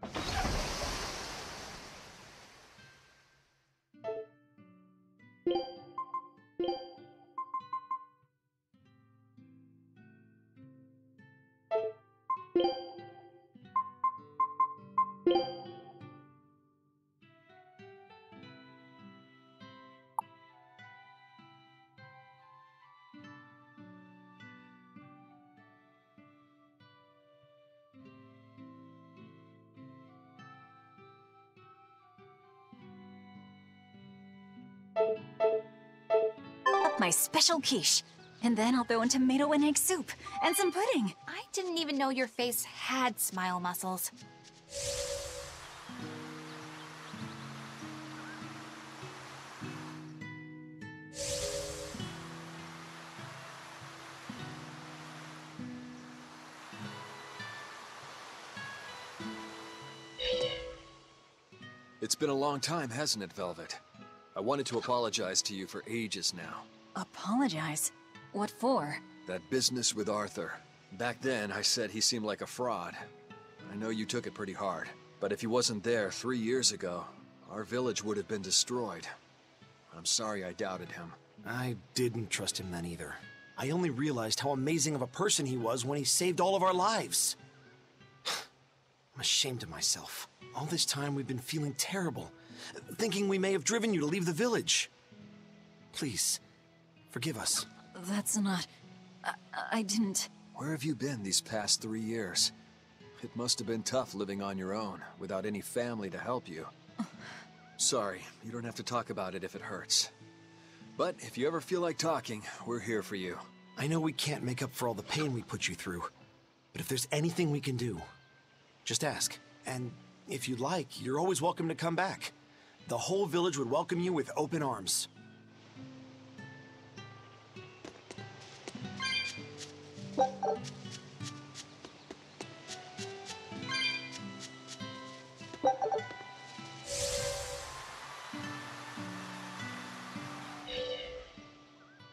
My special quiche. And then I'll throw in tomato and egg soup, and some pudding. I didn't even know your face had smile muscles. It's been a long time, hasn't it, Velvet? I wanted to apologize to you for ages now. Apologize? What for? That business with Arthur. Back then, I said he seemed like a fraud. I know you took it pretty hard, but if he wasn't there 3 years ago, our village would have been destroyed. I'm sorry I doubted him. I didn't trust him then either. I only realized how amazing of a person he was when he saved all of our lives. I'm ashamed of myself. All this time we've been feeling terrible, thinking we may have driven you to leave the village. Please, forgive us. That's not... I didn't... Where have you been these past 3 years? It must have been tough living on your own, without any family to help you. Sorry, you don't have to talk about it if it hurts. But if you ever feel like talking, we're here for you. I know we can't make up for all the pain we put you through, but if there's anything we can do, just ask. And if you'd like, you're always welcome to come back. The whole village would welcome you with open arms.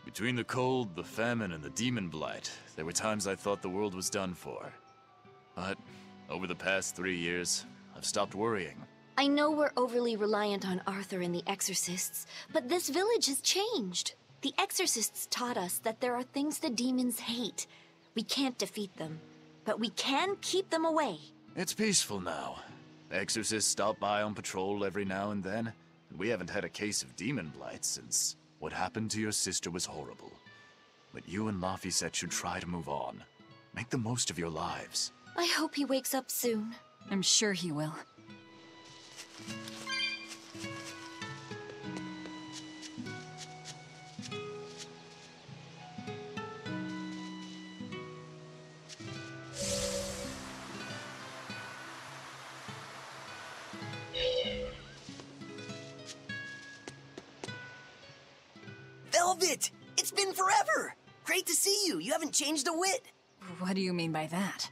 Between the cold, the famine, and the demon blight, there were times I thought the world was done for. But over the past 3 years, I've stopped worrying. I know we're overly reliant on Arthur and the Exorcists, but this village has changed. The Exorcists taught us that there are things the demons hate. We can't defeat them, but we can keep them away. It's peaceful now. Exorcists stop by on patrol every now and then, and we haven't had a case of demon blight since what happened to your sister was horrible. But you and Laphicet should try to move on. Make the most of your lives. I hope he wakes up soon. I'm sure he will. Velvet! It's been forever! Great to see you. You haven't changed a whit. What do you mean by that?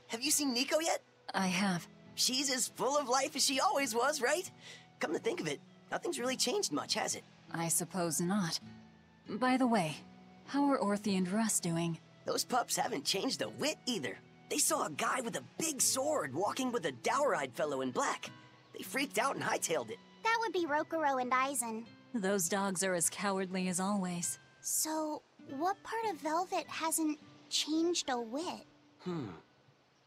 Have you seen Nico yet? I have. She's as full of life as she always was, right? Come to think of it, nothing's really changed much, has it? I suppose not. By the way, how are Orthy and Russ doing? Those pups haven't changed a whit either. They saw a guy with a big sword walking with a dour-eyed fellow in black. They freaked out and hightailed it. That would be Rokuro and Aizen. Those dogs are as cowardly as always. So, what part of Velvet hasn't changed a whit?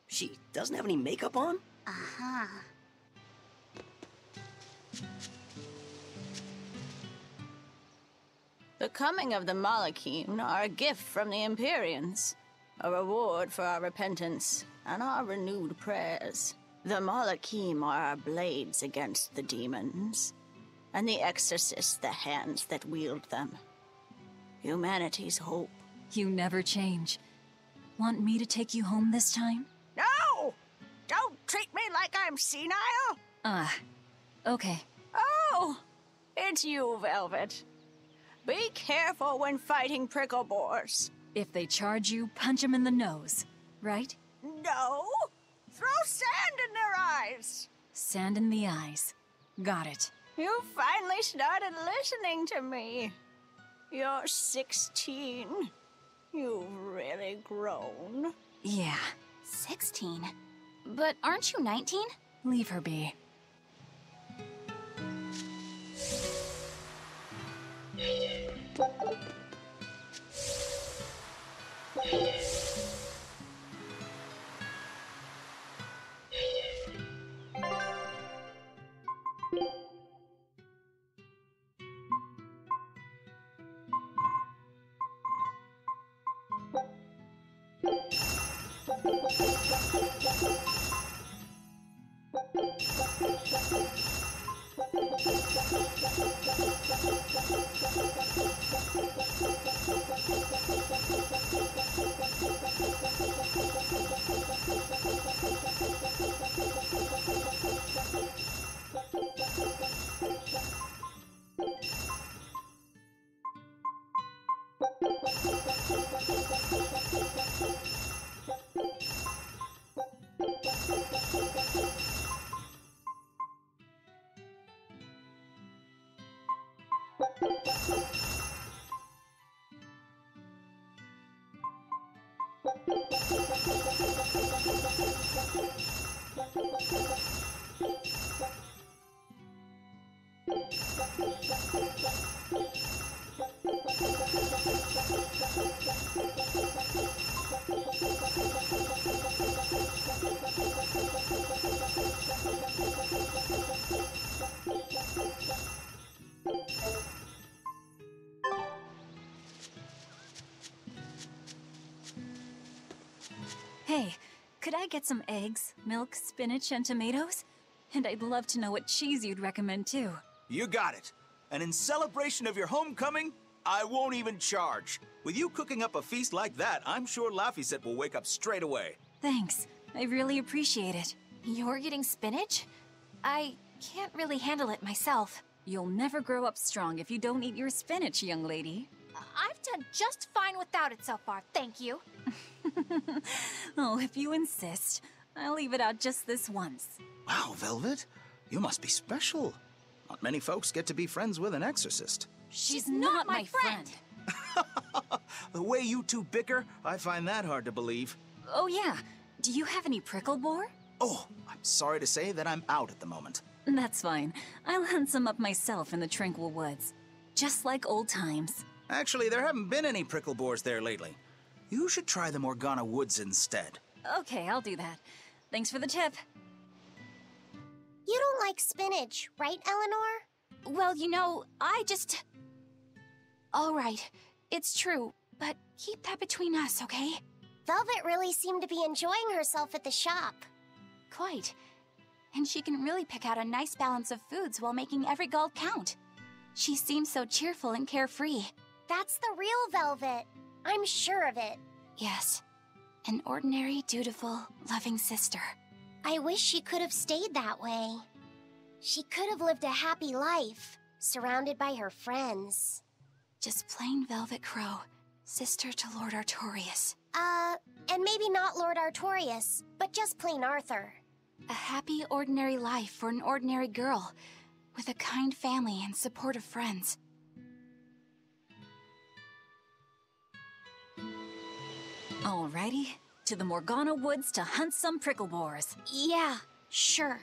She doesn't have any makeup on? Uh-huh. The coming of the Malachim are a gift from the Empyreans, a reward for our repentance and our renewed prayers. The Malachim are our blades against the demons, and the Exorcists the hands that wield them. Humanity's hope. You never change. Want me to take you home this time? No! Don't treat me like I'm senile! Okay. Oh! It's you, Velvet. Be careful when fighting prickle boars. If they charge you, punch them in the nose, right? No! Throw sand in their eyes! Sand in the eyes. Got it. You finally started listening to me. You're 16. You've really grown. Yeah. 16? But aren't you 19? Leave her be. Hey, could I get some eggs, milk, spinach, and tomatoes? And I'd love to know what cheese you'd recommend too. You got it. And in celebration of your homecoming, I won't even charge. With you cooking up a feast like that, I'm sure Laphicet will wake up straight away. Thanks. I really appreciate it. You're getting spinach? I can't really handle it myself. You'll never grow up strong if you don't eat your spinach, young lady. I've done just fine without it so far, thank you. Oh, if you insist. I'll leave it out just this once. Wow, Velvet. You must be special. Not many folks get to be friends with an exorcist. She's not my friend. The way you two bicker, I find that hard to believe. Oh yeah, do you have any prickle boar? Oh, I'm sorry to say that I'm out at the moment. That's fine. I'll hunt some up myself in the tranquil woods. Just like old times. Actually, there haven't been any prickle boars there lately. You should try the Morgana Woods instead. Okay, I'll do that. Thanks for the tip. You don't like spinach, right, Eleanor? Well, you know, I just... All right, it's true, but keep that between us, okay? Velvet really seemed to be enjoying herself at the shop. Quite. And she can really pick out a nice balance of foods while making every gold count. She seems so cheerful and carefree. That's the real Velvet. I'm sure of it. Yes. An ordinary, dutiful, loving sister. I wish she could have stayed that way. She could have lived a happy life, surrounded by her friends. Just plain Velvet Crow, sister to Lord Artorias. And maybe not Lord Artorias, but just plain Arthur. A happy, ordinary life for an ordinary girl, with a kind family and supportive friends. Alrighty, to the Morgana Woods to hunt some prickle boars. Yeah, sure.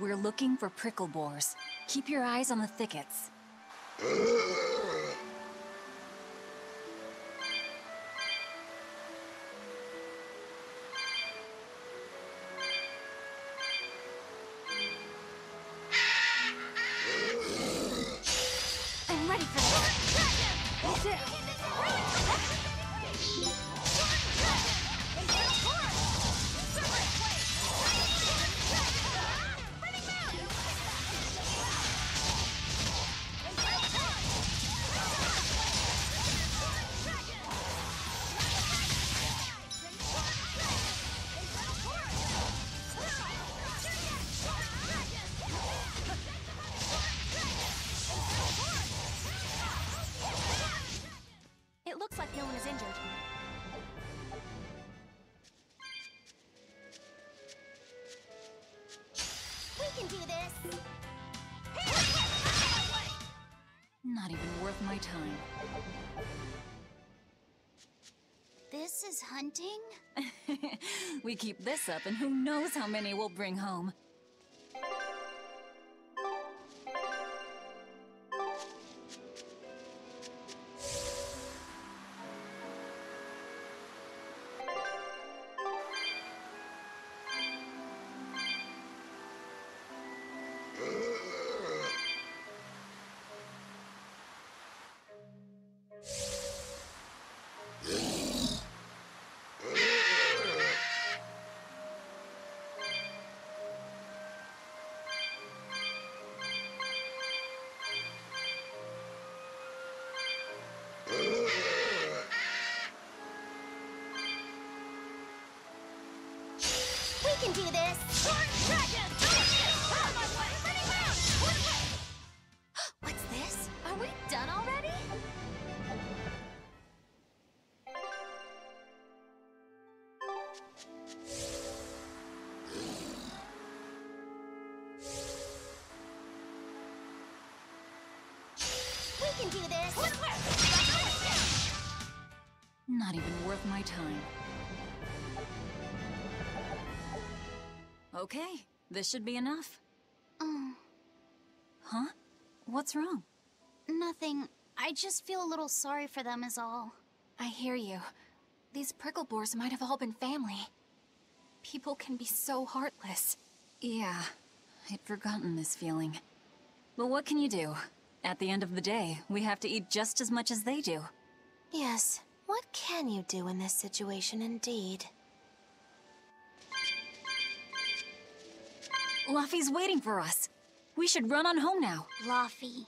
We're looking for prickle boars. Keep your eyes on the thickets. I'm ready for this. It looks like no one is injured. We can do this! Not even worth my time. This is hunting? We keep this up and who knows how many we'll bring home. can do this! Not even worth my time. Okay, this should be enough. Oh. Huh? What's wrong? Nothing. I just feel a little sorry for them is all. I hear you. These prickle boars might have all been family. People can be so heartless. Yeah, I'd forgotten this feeling. But what can you do? At the end of the day, we have to eat just as much as they do. Yes, what can you do in this situation indeed? Laffy's waiting for us. We should run on home now. Laffy.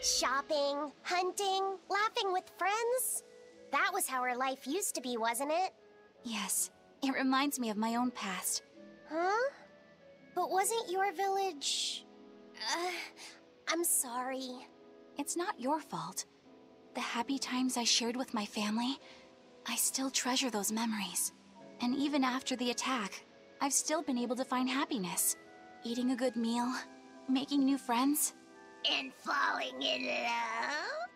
Shopping, hunting, laughing with friends. That was how our life used to be, wasn't it? Yes, it reminds me of my own past. Huh? But wasn't your village... I'm sorry. It's not your fault. The happy times I shared with my family, I still treasure those memories. And even after the attack, I've still been able to find happiness. Eating a good meal, making new friends. And falling in love?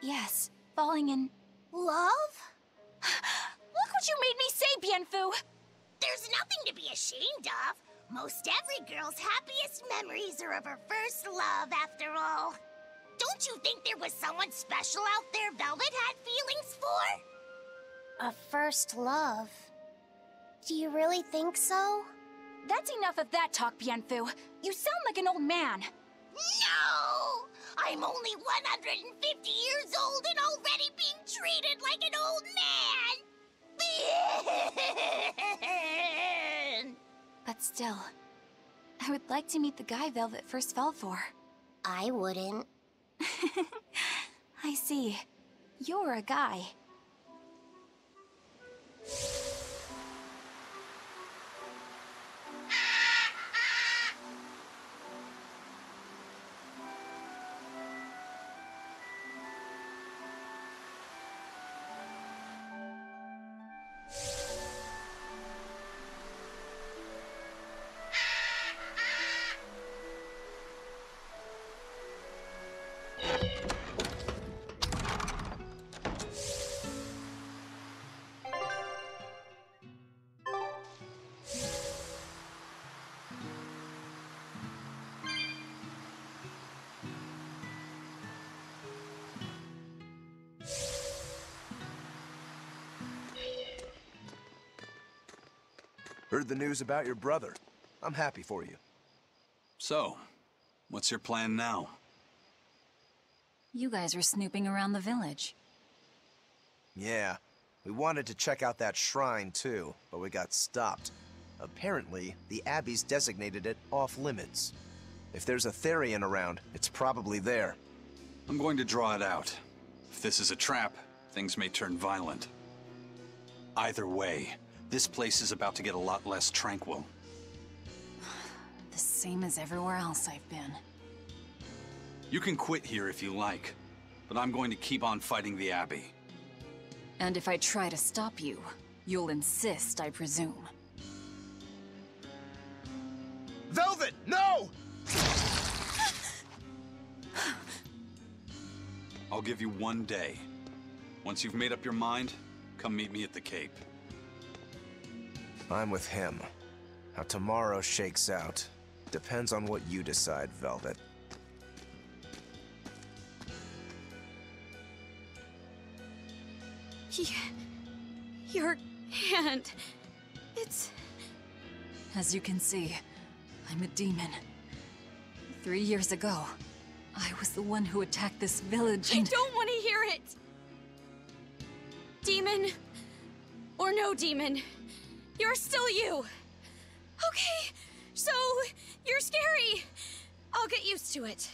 Yes, falling in... Love? Look what you made me say, Bienfu! There's nothing to be ashamed of. Most every girl's happiest memories are of her first love, after all. Don't you think there was someone special out there Velvet had feelings for? A first love? Do you really think so? That's enough of that talk, Bienfu. You sound like an old man. No! I'm only 150 years old and already being treated like an old man! But still, I would like to meet the guy Velvet first fell for. I wouldn't. I see. You're a guy. Heard the news about your brother. I'm happy for you. So, what's your plan now? You guys are snooping around the village. Yeah, we wanted to check out that shrine too, but we got stopped. Apparently, the Abbey's designated it off-limits. If there's a Therian around, it's probably there. I'm going to draw it out. If this is a trap, things may turn violent. Either way, this place is about to get a lot less tranquil. The same as everywhere else I've been. You can quit here if you like, but I'm going to keep on fighting the Abbey. And if I try to stop you, you'll insist, I presume. Velvet, no! I'll give you 1 day. Once you've made up your mind, come meet me at the Cape. I'm with him. How tomorrow shakes out depends on what you decide, Velvet. Your hand... It's... As you can see, I'm a demon. 3 years ago, I was the one who attacked this village and... I don't want to hear it! Demon, or no demon, you're still you! Okay, so you're scary! I'll get used to it.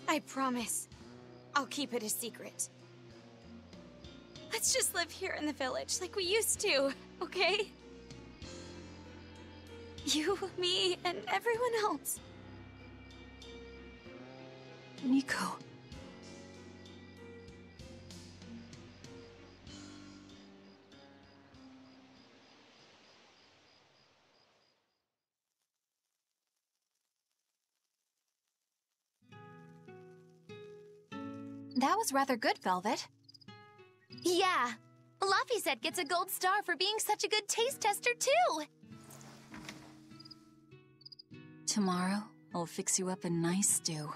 I promise, I'll keep it a secret. Let's just live here in the village like we used to, okay? You, me, and everyone else. Nico. That was rather good, Velvet. Yeah. Laphicet gets a gold star for being such a good taste tester, too! Tomorrow, I'll fix you up a nice stew.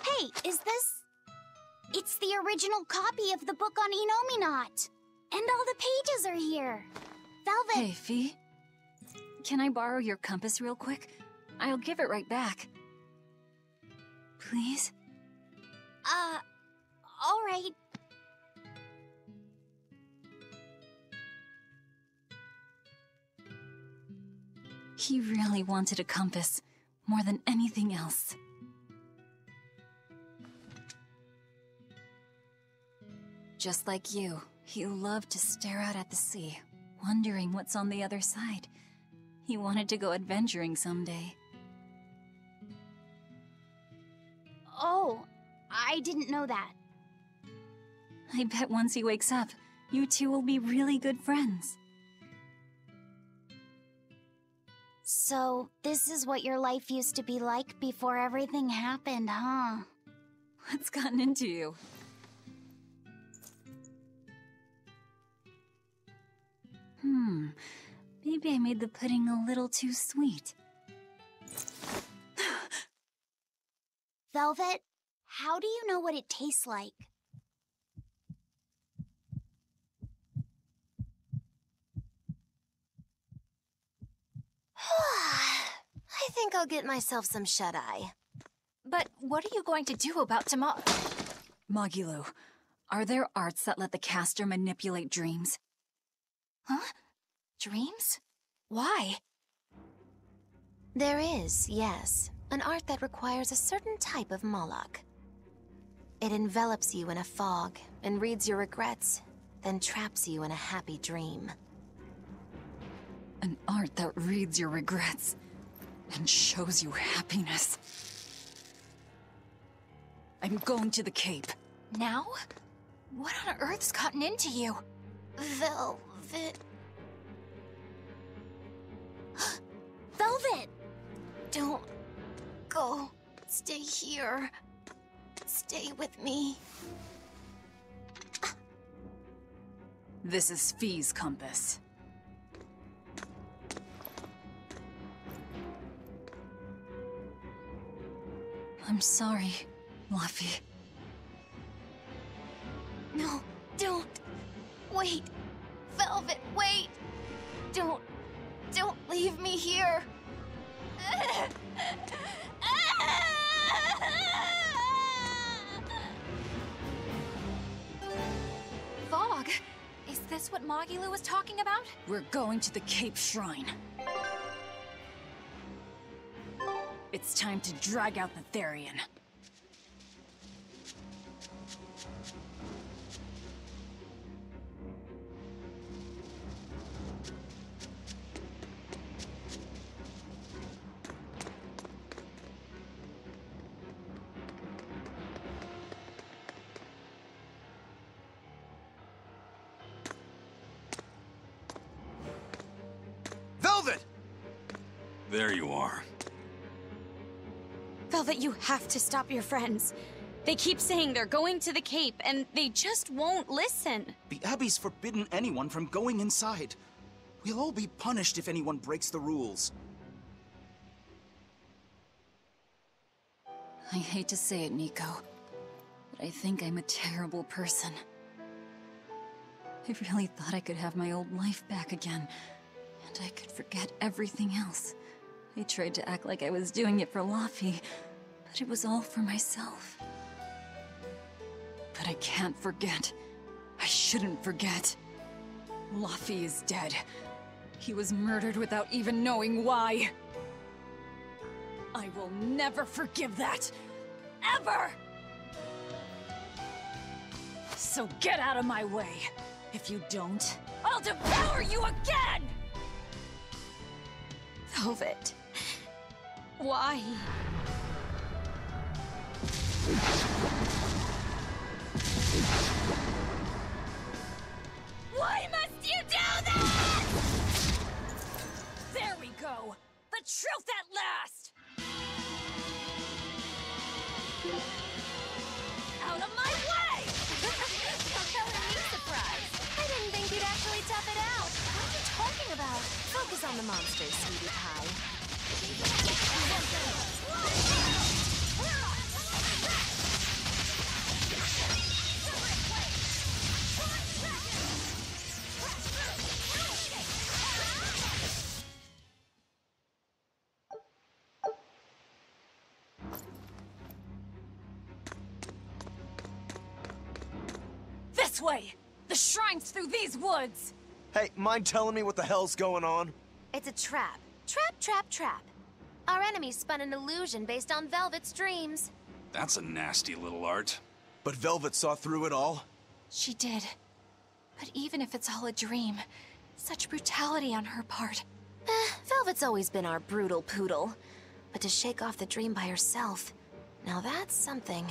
Hey, is this... It's the original copy of the book on Enominat. And all the pages are here. Velvet... Hey, Fee. Can I borrow your compass real quick? I'll give it right back. Please? All right. He really wanted a compass, more than anything else. Just like you, he loved to stare out at the sea, wondering what's on the other side. He wanted to go adventuring someday. Oh, I didn't know that. I bet once he wakes up, you two will be really good friends. So, this is what your life used to be like before everything happened, huh? What's gotten into you? Maybe I made the pudding a little too sweet. Velvet, how do you know what it tastes like? I think I'll get myself some shut-eye. But what are you going to do about tomorrow? Magilu, are there arts that let the caster manipulate dreams? Huh? Dreams? Why? There is, yes. An art that requires a certain type of Moloch. It envelops you in a fog and reads your regrets, then traps you in a happy dream. An art that reads your regrets and shows you happiness. I'm going to the Cape. Now? What on earth's gotten into you? Velvet... Velvet! Don't go. Stay here. Stay with me. This is Fee's compass. I'm sorry, Laphi. No, don't. Wait. Velvet, wait. Don't leave me here. what Magilu was talking about? We're going to the Cape Shrine. It's time to drag out the Therian. Velvet! There you are. Velvet, you have to stop your friends. They keep saying they're going to the Cape, and they just won't listen. The Abbey's forbidden anyone from going inside. We'll all be punished if anyone breaks the rules. I hate to say it, Nico, but I think I'm a terrible person. I really thought I could have my old life back again, and I could forget everything else. I tried to act like I was doing it for Laffy, but it was all for myself. But I can't forget. I shouldn't forget. Laffy is dead. He was murdered without even knowing why. I will never forgive that. Ever! So get out of my way. If you don't, I'll devour you again! Velvet. Why? Why must you do this? There we go. The truth at last! Out of my way! You're killing me, surprise. I didn't think you'd actually tough it out. What are you talking about? Focus on the monsters, sweetie pie. This way! The shrine's through these woods! Hey, mind telling me what the hell's going on? It's a trap. Trap. Our enemy spun an illusion based on Velvet's dreams. That's a nasty little art. But Velvet saw through it all? She did. But even if it's all a dream, such brutality on her part. Velvet's always been our brutal poodle. But to shake off the dream by herself, now that's something.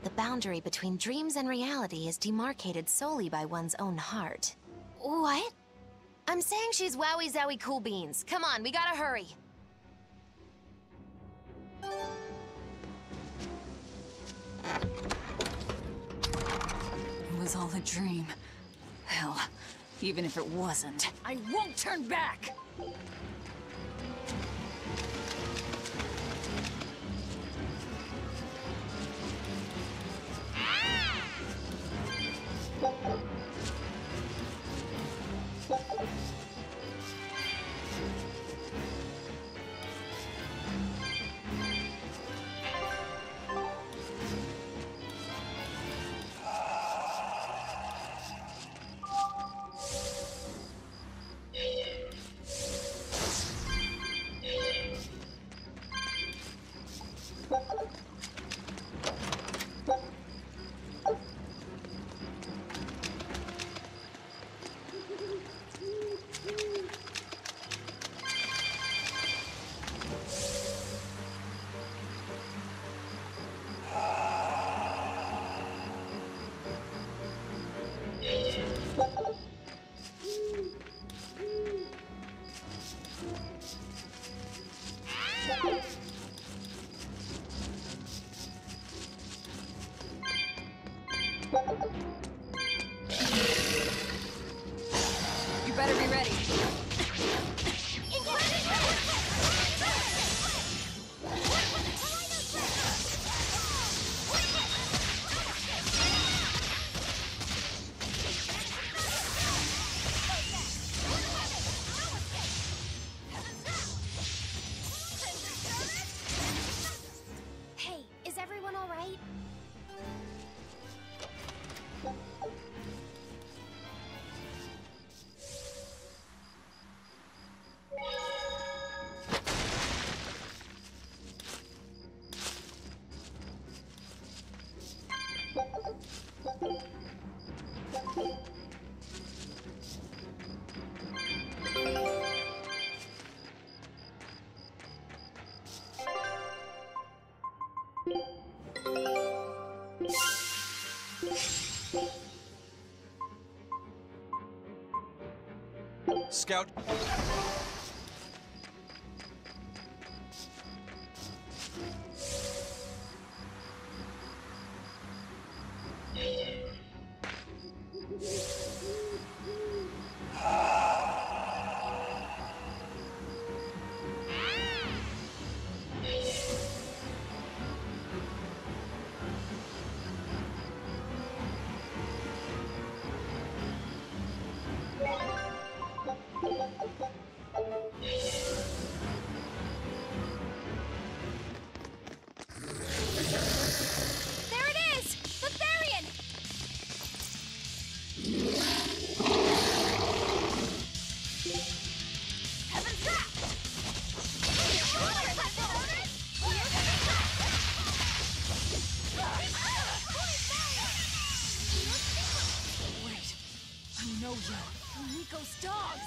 The boundary between dreams and reality is demarcated solely by one's own heart. What? I'm saying she's wowie zowie cool beans. Come on, we gotta hurry. It was all a dream. Hell, even if it wasn't, I won't turn back! You better be ready. Scout. There it is! Berseria! Heaven's Wrath! Wait, I know you. You're Nico's dogs.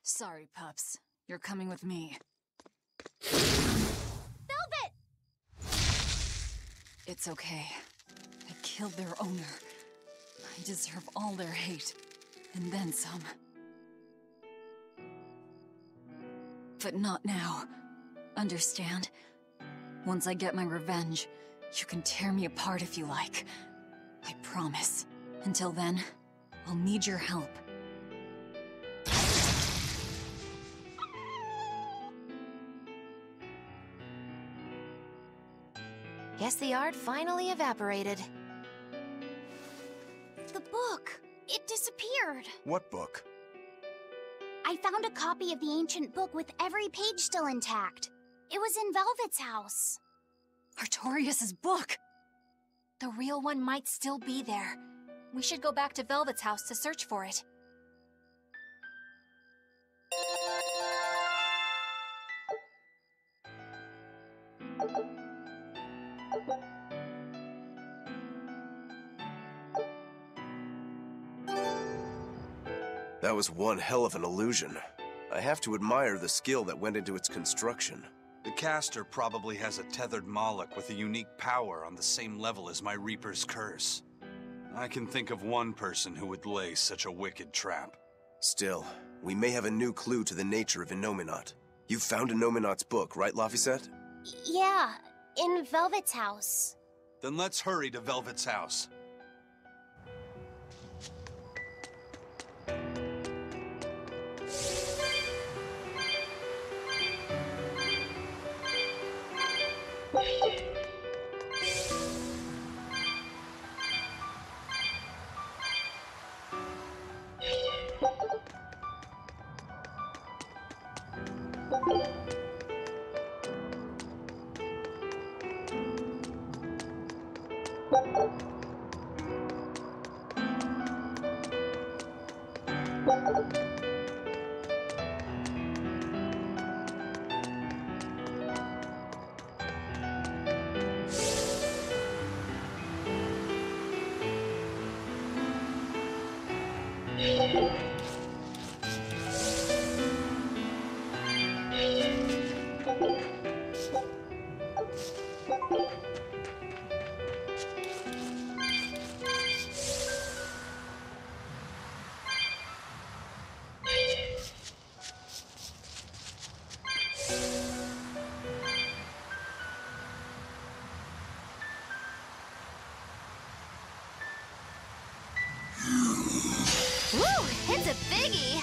Sorry, pups. You're coming with me. Velvet! It's okay. I killed their owner. I deserve all their hate. And then some. But not now. Understand? Once I get my revenge, you can tear me apart if you like. I promise. Until then, I'll need your help. Guess the art finally evaporated. The book. It disappeared. What book? I found a copy of the ancient book with every page still intact. It was in Velvet's house. Artorias' book! The real one might still be there. We should go back to Velvet's house to search for it. That was one hell of an illusion. I have to admire the skill that went into its construction. The caster probably has a tethered Moloch with a unique power on the same level as my Reaper's curse. I can think of one person who would lay such a wicked trap. Still, we may have a new clue to the nature of Innominat. You found Innominat's book, right, Laphicet? Yeah, in Velvet's house. Then let's hurry to Velvet's house. Woo! It's a biggie!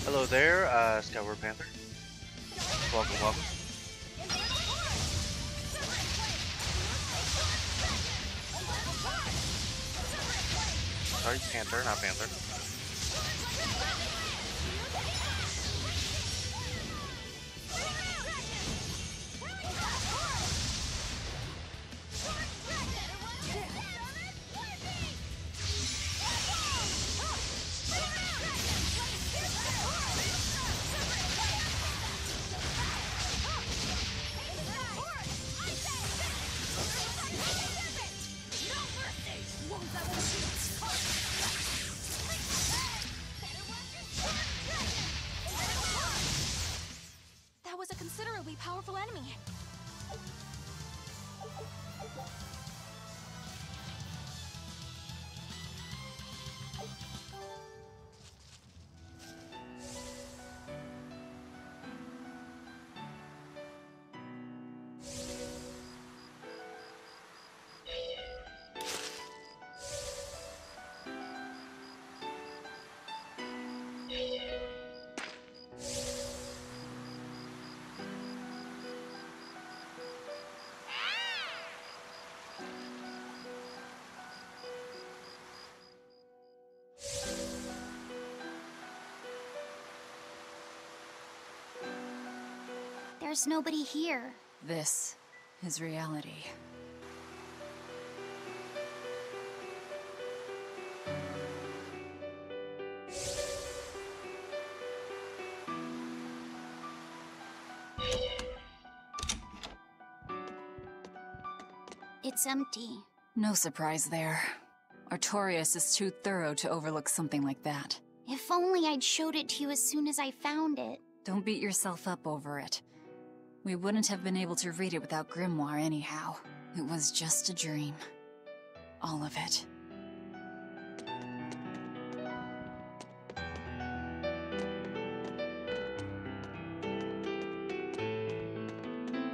Hello there, Skyward Panther. Welcome, welcome. Sorry, Panther, not Panther. That was a considerably powerful enemy. There's nobody here. This is reality. It's empty. No surprise there. Artorias is too thorough to overlook something like that. If only I'd showed it to you as soon as I found it. Don't beat yourself up over it. We wouldn't have been able to read it without Grimoire anyhow. It was just a dream. All of it.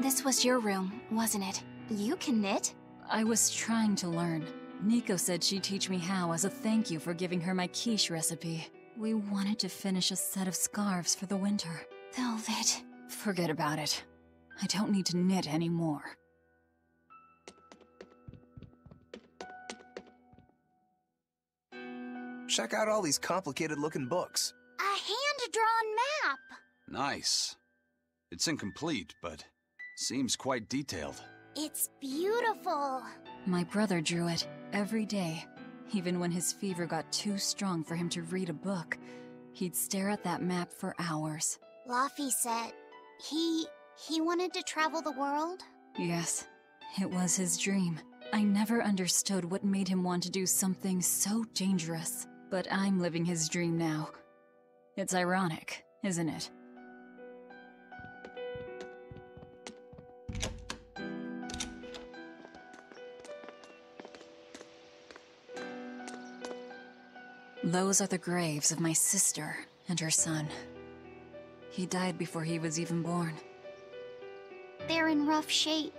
This was your room, wasn't it? You can knit? I was trying to learn. Nico said she'd teach me how as a thank you for giving her my quiche recipe. We wanted to finish a set of scarves for the winter. Velvet. Forget about it. I don't need to knit anymore. Check out all these complicated-looking books. A hand-drawn map! Nice. It's incomplete, but seems quite detailed. It's beautiful. My brother drew it every day. Even when his fever got too strong for him to read a book, he'd stare at that map for hours. Laffy said he wanted to travel the world? Yes, it was his dream. I never understood what made him want to do something so dangerous. But I'm living his dream now. It's ironic, isn't it? Those are the graves of my sister and her son. He died before he was even born. They're in rough shape.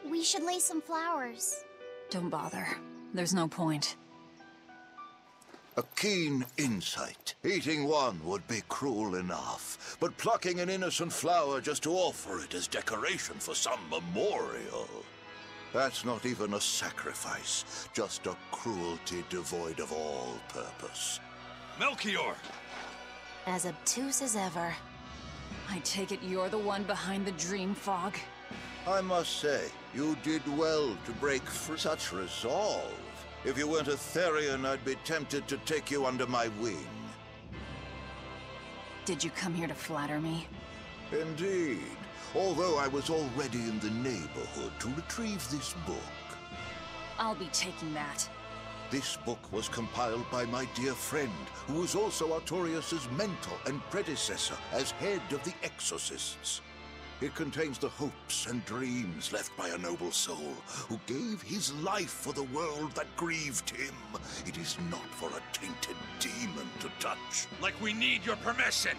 We should lay some flowers. Don't bother. There's no point. A keen insight. Eating one would be cruel enough, but plucking an innocent flower just to offer it as decoration for some memorial. That's not even a sacrifice, just a cruelty devoid of all purpose. Melchior! As obtuse as ever. I take it you're the one behind the dream fog? I must say, you did well to break for such resolve. If you weren't a Therian, I'd be tempted to take you under my wing. Did you come here to flatter me? Indeed. Although I was already in the neighborhood to retrieve this book. I'll be taking that. This book was compiled by my dear friend, who was also Artorias' mentor and predecessor as head of the Exorcists. It contains the hopes and dreams left by a noble soul who gave his life for the world that grieved him. It is not for a tainted demon to touch. Like we need your permission!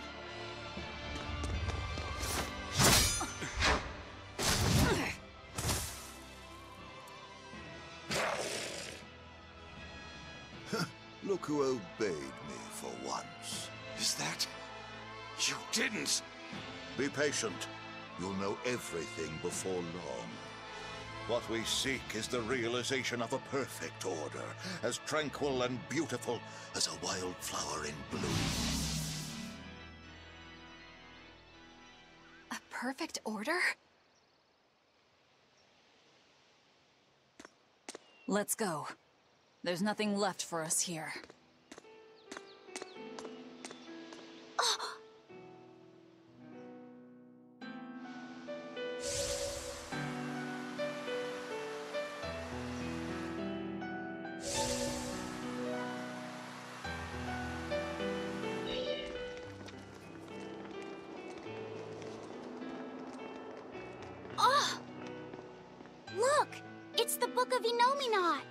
Look who obeyed me for once. Is that... You didn't! Be patient. You'll know everything before long. What we seek is the realization of a perfect order, as tranquil and beautiful as a wildflower in bloom. A perfect order? Let's go. There's nothing left for us here. Oh! Look! It's the Book of Enominat!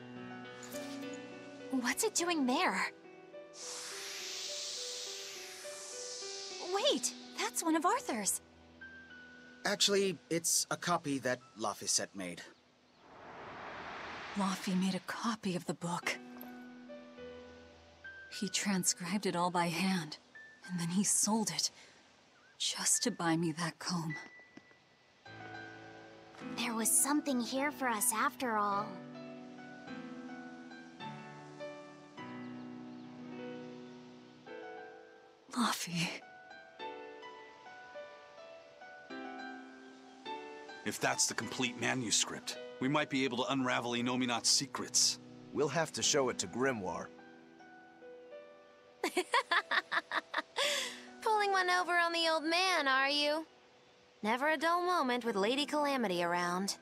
What's it doing there? Wait, that's one of Arthur's. Actually, it's a copy that Laphicet made. Laffy made a copy of the book. He transcribed it all by hand, and then he sold it, just to buy me that comb. There was something here for us after all. Laffy. If that's the complete manuscript, we might be able to unravel Enominat's secrets. We'll have to show it to Grimoire. Pulling one over on the old man, are you? Never a dull moment with Lady Calamity around.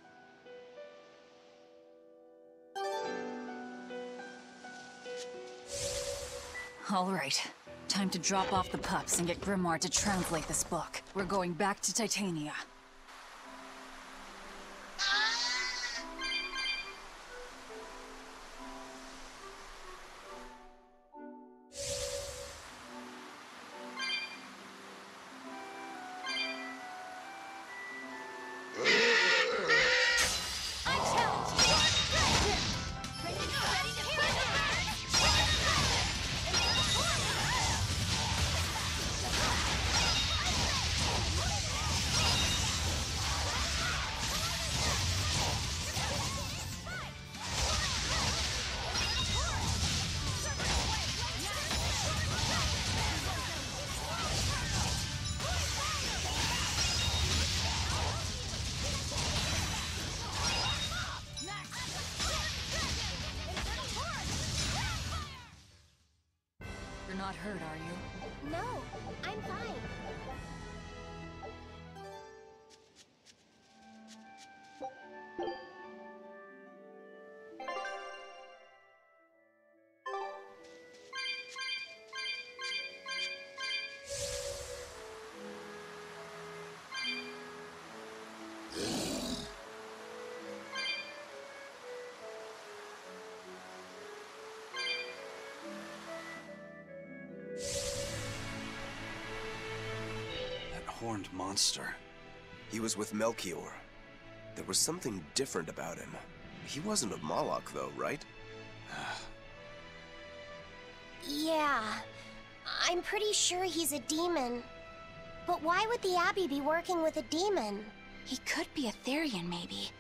All right. Time to drop off the pups and get Grimoire to translate this book. We're going back to Titania. You're not hurt, are you? No, I'm fine. Horned monster. He was with Melchior. There was something different about him. He wasn't a Moloch, though, right? Yeah, I'm pretty sure he's a demon. But why would the Abbey be working with a demon? He could be a Therian, maybe.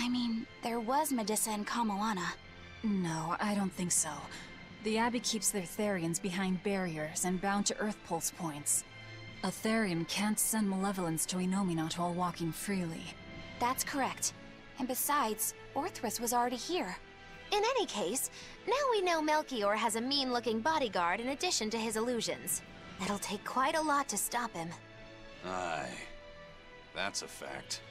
I mean, there was Medissa and Kamoana. No, I don't think so. The Abbey keeps their Therians behind barriers and bound to Earth Pulse points. A Therian can't send malevolence to Inominat while walking freely. That's correct. And besides, Orthrus was already here. In any case, now we know Melchior has a mean-looking bodyguard in addition to his illusions. It'll take quite a lot to stop him. Aye. That's a fact.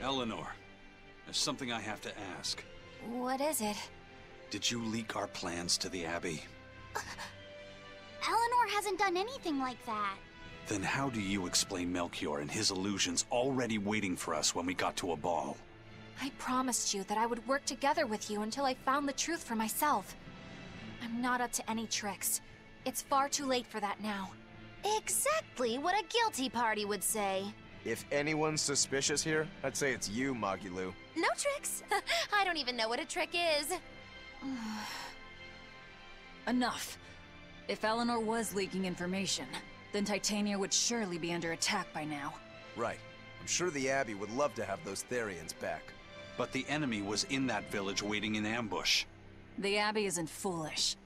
Eleanor, there's something I have to ask. What is it? Did you leak our plans to the Abbey? Eleanor hasn't done anything like that. Then how do you explain Melchior and his illusions already waiting for us when we got to a ball? I promised you that I would work together with you until I found the truth for myself. I'm not up to any tricks. It's far too late for that now. Exactly what a guilty party would say. If anyone's suspicious here, I'd say it's you, Magilu. No tricks. I don't even know what a trick is. Enough. If Eleanor was leaking information, then Titania would surely be under attack by now. Right. I'm sure the Abbey would love to have those Therians back. But the enemy was in that village waiting in ambush. The Abbey isn't foolish.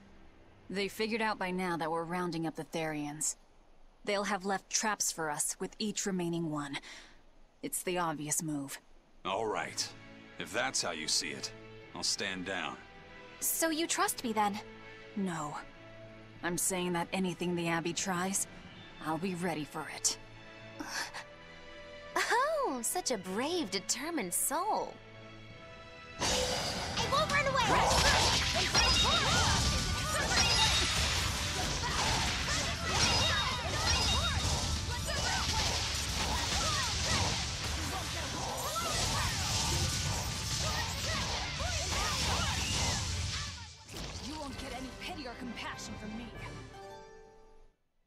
They figured out by now that we're rounding up the Therians. They'll have left traps for us with each remaining one. It's the obvious move. All right. If that's how you see it, I'll stand down. So you trust me then? No. I'm saying that anything the Abbey tries, I'll be ready for it. Oh, such a brave, determined soul. I won't run away! You won't get any pity or compassion from me.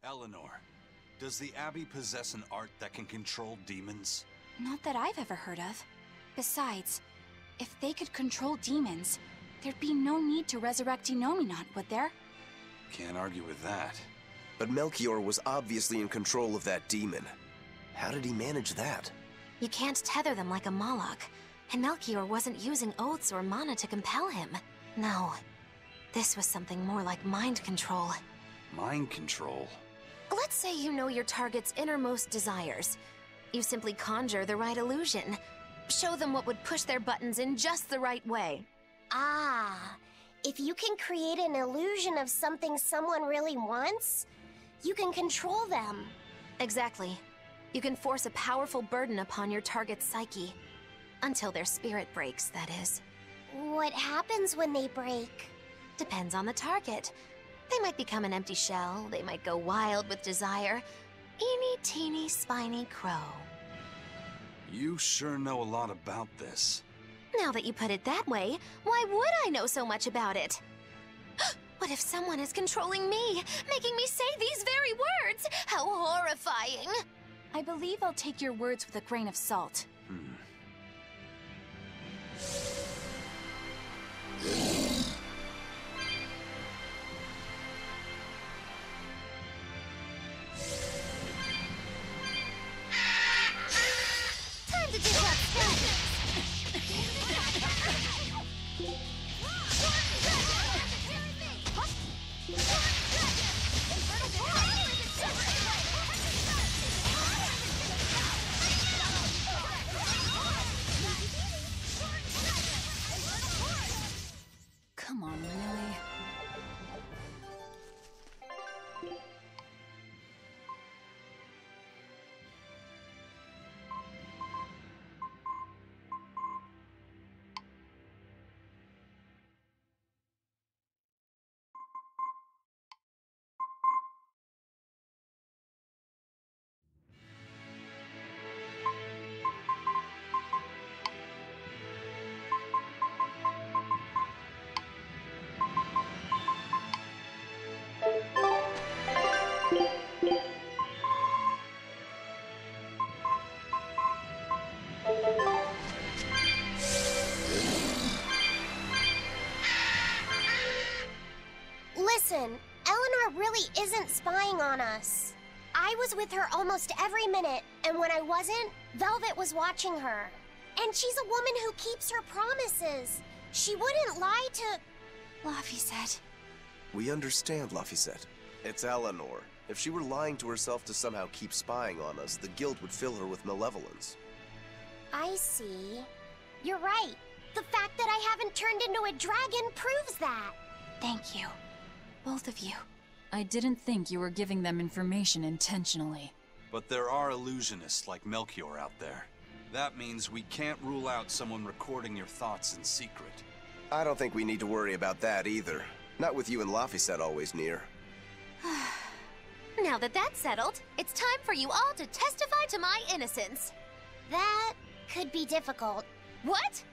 Eleanor, does the Abbey possess an art that can control demons? Not that I've ever heard of. Besides, if they could control demons, there'd be no need to resurrect Inominat, would there? Can't argue with that. But Melchior was obviously in control of that demon. How did he manage that? You can't tether them like a Moloch, and Melchior wasn't using oaths or mana to compel him. No, this was something more like mind control. Mind control? Let's say you know your target's innermost desires. You simply conjure the right illusion. Show them what would push their buttons in just the right way. Ah, if you can create an illusion of something someone really wants, you can control them. Exactly. You can force a powerful burden upon your target's psyche. Until their spirit breaks, that is. What happens when they break? Depends on the target. They might become an empty shell, they might go wild with desire. Eeny teeny spiny crow. You sure know a lot about this. Now that you put it that way, why would I know so much about it? What if someone is controlling me, making me say these very words? How horrifying! I believe I'll take your words with a grain of salt. Time to disrupt standards! Come on, really? Listen, Eleanor really isn't spying on us. I was with her almost every minute, and when I wasn't, Velvet was watching her. And she's a woman who keeps her promises. She wouldn't lie to... Laphicet. We understand, Laphicet. It's Eleanor. If she were lying to herself to somehow keep spying on us, the guilt would fill her with malevolence. I see. You're right. The fact that I haven't turned into a dragon proves that. Thank you. Both of you. I didn't think you were giving them information intentionally. But there are illusionists like Melchior out there. That means we can't rule out someone recording your thoughts in secret. I don't think we need to worry about that either. Not with you and Laphicet always near. Now that that's settled, it's time for you all to testify to my innocence. That could be difficult. What?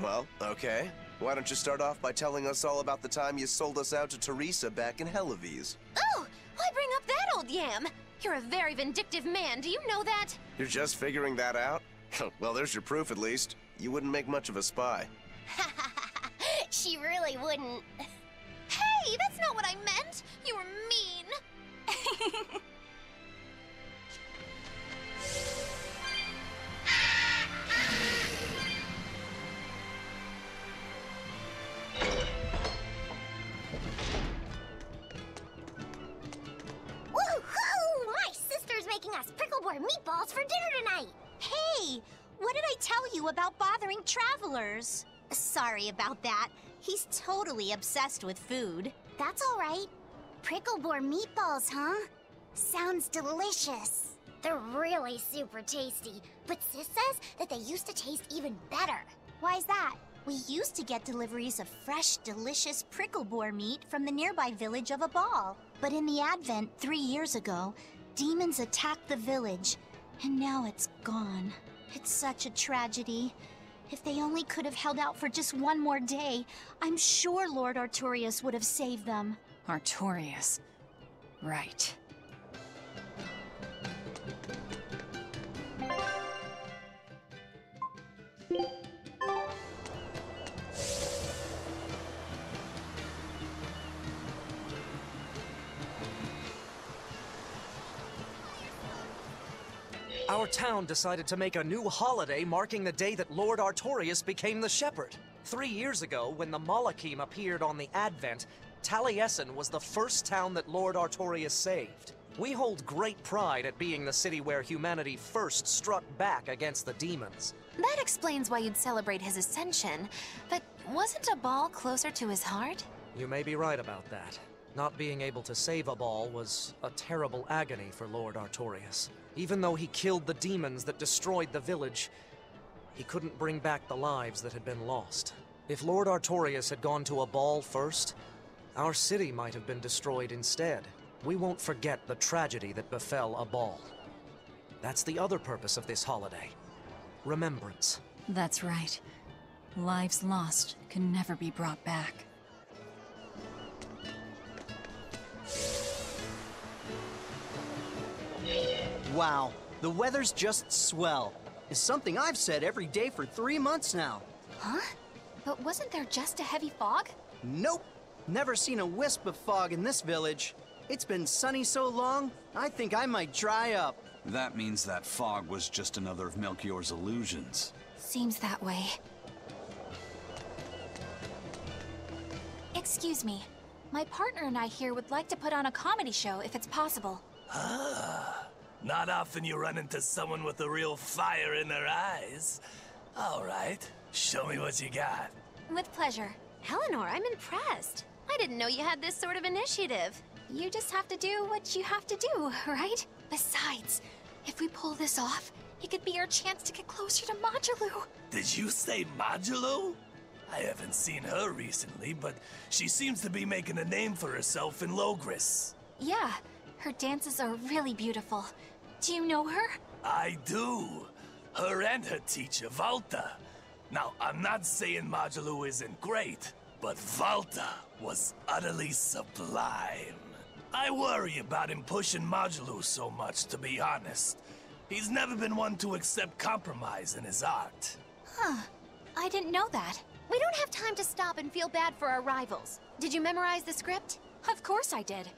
Well, okay. Why don't you start off by telling us all about the time you sold us out to Teresa back in Helives? Oh, why bring up that old yam? You're a very vindictive man, do you know that? You're just figuring that out? Well, there's your proof at least. You wouldn't make much of a spy. She really wouldn't. Hey, that's not what I meant! You were mean! Woohoo! My sister's making us pickleboard meatballs for dinner tonight! Hey! What did I tell you about bothering travelers? Sorry about that. He's totally obsessed with food. That's all right. Prickleboard meatballs, huh? Sounds delicious. They're really super tasty, but Sis says that they used to taste even better. Why's that? We used to get deliveries of fresh, delicious prickleboar meat from the nearby village of Abal. But in the Advent 3 years ago, demons attacked the village, and now it's gone. It's such a tragedy. If they only could have held out for just one more day, I'm sure Lord Artorius would have saved them. Artorius. Right. Our town decided to make a new holiday marking the day that Lord Artorius became the Shepherd. 3 years ago, when the Malachim appeared on the Advent, Taliesin was the first town that Lord Artorius saved. We hold great pride at being the city where humanity first struck back against the demons. That explains why you'd celebrate his ascension, but Wasn't a ball closer to his heart? You may be right about that. Not being able to save a ball was a terrible agony for Lord Artorias. Even though he killed the demons that destroyed the village, he couldn't bring back the lives that had been lost. If Lord Artorias had gone to a ball first, our city might have been destroyed instead. We won't forget the tragedy that befell a ball. That's the other purpose of this holiday. Remembrance. That's right. Lives lost can never be brought back. Wow, the weather's just swell. It's something I've said every day for 3 months now. Huh? But wasn't there just a heavy fog? Nope. Never seen a wisp of fog in this village. It's been sunny so long, I think I might dry up. That means that fog was just another of Melchior's illusions. Seems that way. Excuse me. My partner and I here would like to put on a comedy show if it's possible. Ah, not often you run into someone with a real fire in their eyes. All right, show me what you got. With pleasure. Eleanor, I'm impressed. I didn't know you had this sort of initiative. You just have to do what you have to do, right? Besides, if we pull this off, it could be our chance to get closer to Majulu. Did you say Majulu? I haven't seen her recently, but she seems to be making a name for herself in Logris. Yeah, her dances are really beautiful. Do you know her? I do. Her and her teacher, Valta. Now, I'm not saying Majulu isn't great, but Valta was utterly sublime. I worry about him pushing Majulu so much, to be honest. He's never been one to accept compromise in his art. Huh. I didn't know that. We don't have time to stop and feel bad for our rivals. Did you memorize the script? Of course I did.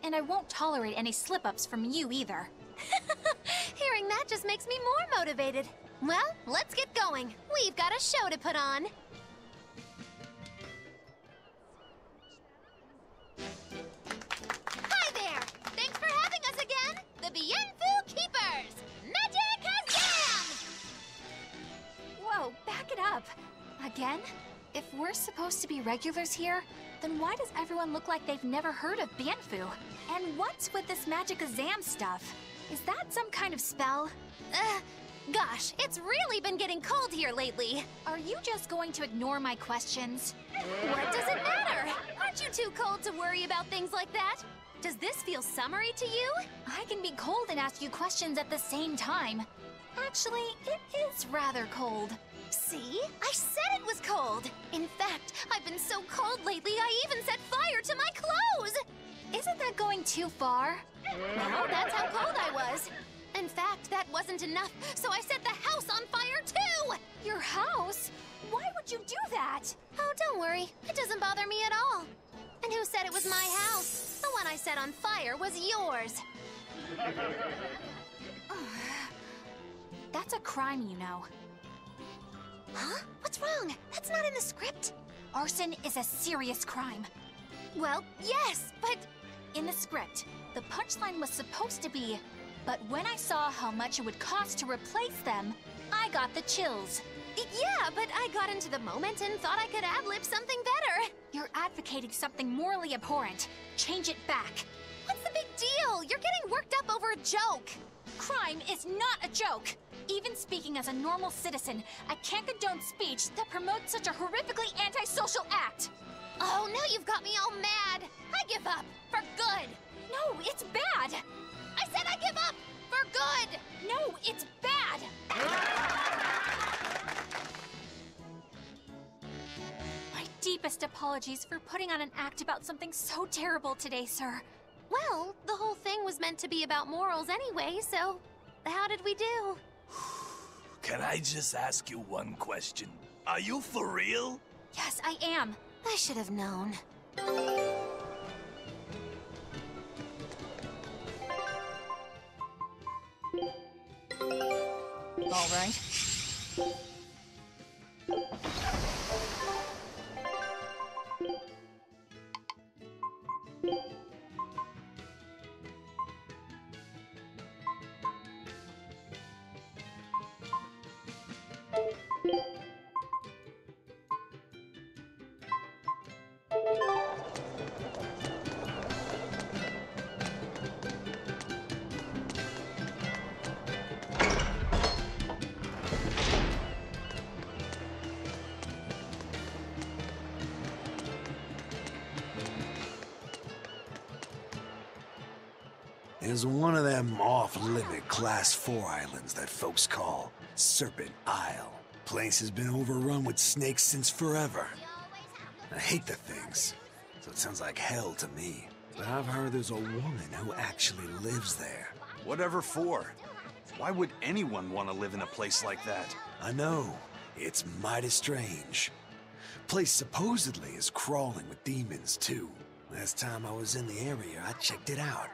And I won't tolerate any slip-ups from you either. Hearing that just makes me more motivated. Well, let's get going. We've got a show to put on. Hi there! Thanks for having us again! The Bienfu Keepers! Magic Jam! Whoa, back it up. Again? If we're supposed to be regulars here, then why does everyone look like they've never heard of Bienfu? And what's with this Magicazam stuff? Is that some kind of spell? Gosh, it's really been getting cold here lately. Are you just going to ignore my questions? What does it matter? Aren't you too cold to worry about things like that? Does this feel summery to you? I can be cold and ask you questions at the same time. Actually, it is rather cold. See? I said it was cold! In fact, I've been so cold lately I even set fire to my clothes! Isn't that going too far? No, that's how cold I was. In fact, that wasn't enough, so I set the house on fire too! Your house? Why would you do that? Oh, don't worry. It doesn't bother me at all. And who said it was my house? The one I set on fire was yours. That's a crime, you know. Huh? What's wrong? That's not in the script. Arson is a serious crime. Well, yes, but... In the script, the punchline was supposed to be, but when I saw how much it would cost to replace them, I got the chills. Yeah, but I got into the moment and thought I could ad-lib something better. You're advocating something morally abhorrent. Change it back. What's the big deal? You're getting worked up over a joke. Crime is not a joke. Even speaking as a normal citizen, I can't condone speech that promotes such a horrifically antisocial act. Oh, now you've got me all mad. I give up. For good. No, it's bad. I said I give up. For good. No, it's bad. My deepest apologies for putting on an act about something so terrible today, sir. Well, the whole thing was meant to be about morals anyway, so how did we do? Can I just ask you one question? Are you for real? Yes, I am. I should have known. All right. There's one of them off-limit Class 4 islands that folks call Serpent Isle. Place has been overrun with snakes since forever. I hate the things, so it sounds like hell to me. But I've heard there's a woman who actually lives there. Whatever for? Why would anyone want to live in a place like that? I know. It's mighty strange. Place supposedly is crawling with demons, too. Last time I was in the area, I checked it out.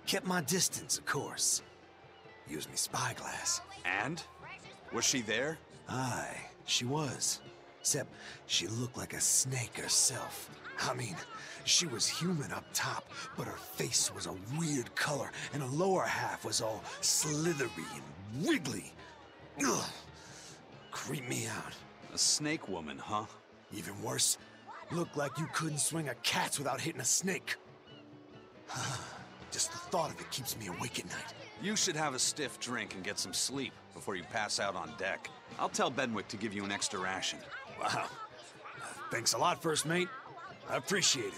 Kept my distance, of course. Used me spyglass. And? Was she there? Aye, she was. Except she looked like a snake herself. I mean, she was human up top, but her face was a weird color, and her lower half was all slithery and wiggly. Ugh. Creeped me out. A snake woman, huh? Even worse, looked like you couldn't swing a cat's without hitting a snake. Just the thought of it keeps me awake at night. You should have a stiff drink and get some sleep before you pass out on deck. I'll tell Benwick to give you an extra ration. Wow. Thanks a lot, First Mate. I appreciate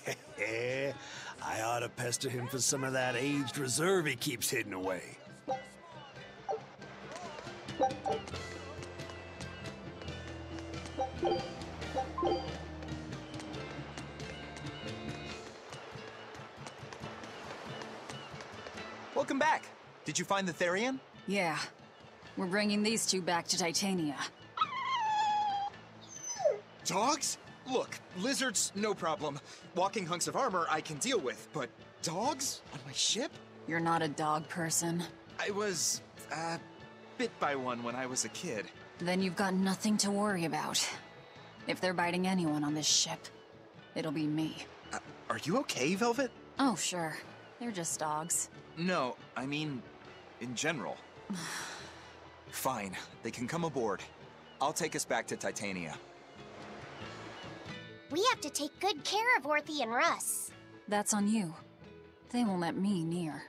it. I ought to pester him for some of that aged reserve he keeps hidden away. Welcome back. Did you find the Therian? Yeah. We're bringing these two back to Titania. Dogs? Look, lizards, no problem. Walking hunks of armor I can deal with, but dogs? On my ship? You're not a dog person. I was, bit by one when I was a kid. Then you've got nothing to worry about. If they're biting anyone on this ship, it'll be me. Are you okay, Velvet? Oh, sure. They're just dogs. No, I mean, in general. Fine, they can come aboard. I'll take us back to Titania. We have to take good care of Orthy and Russ. That's on you. They won't let me near.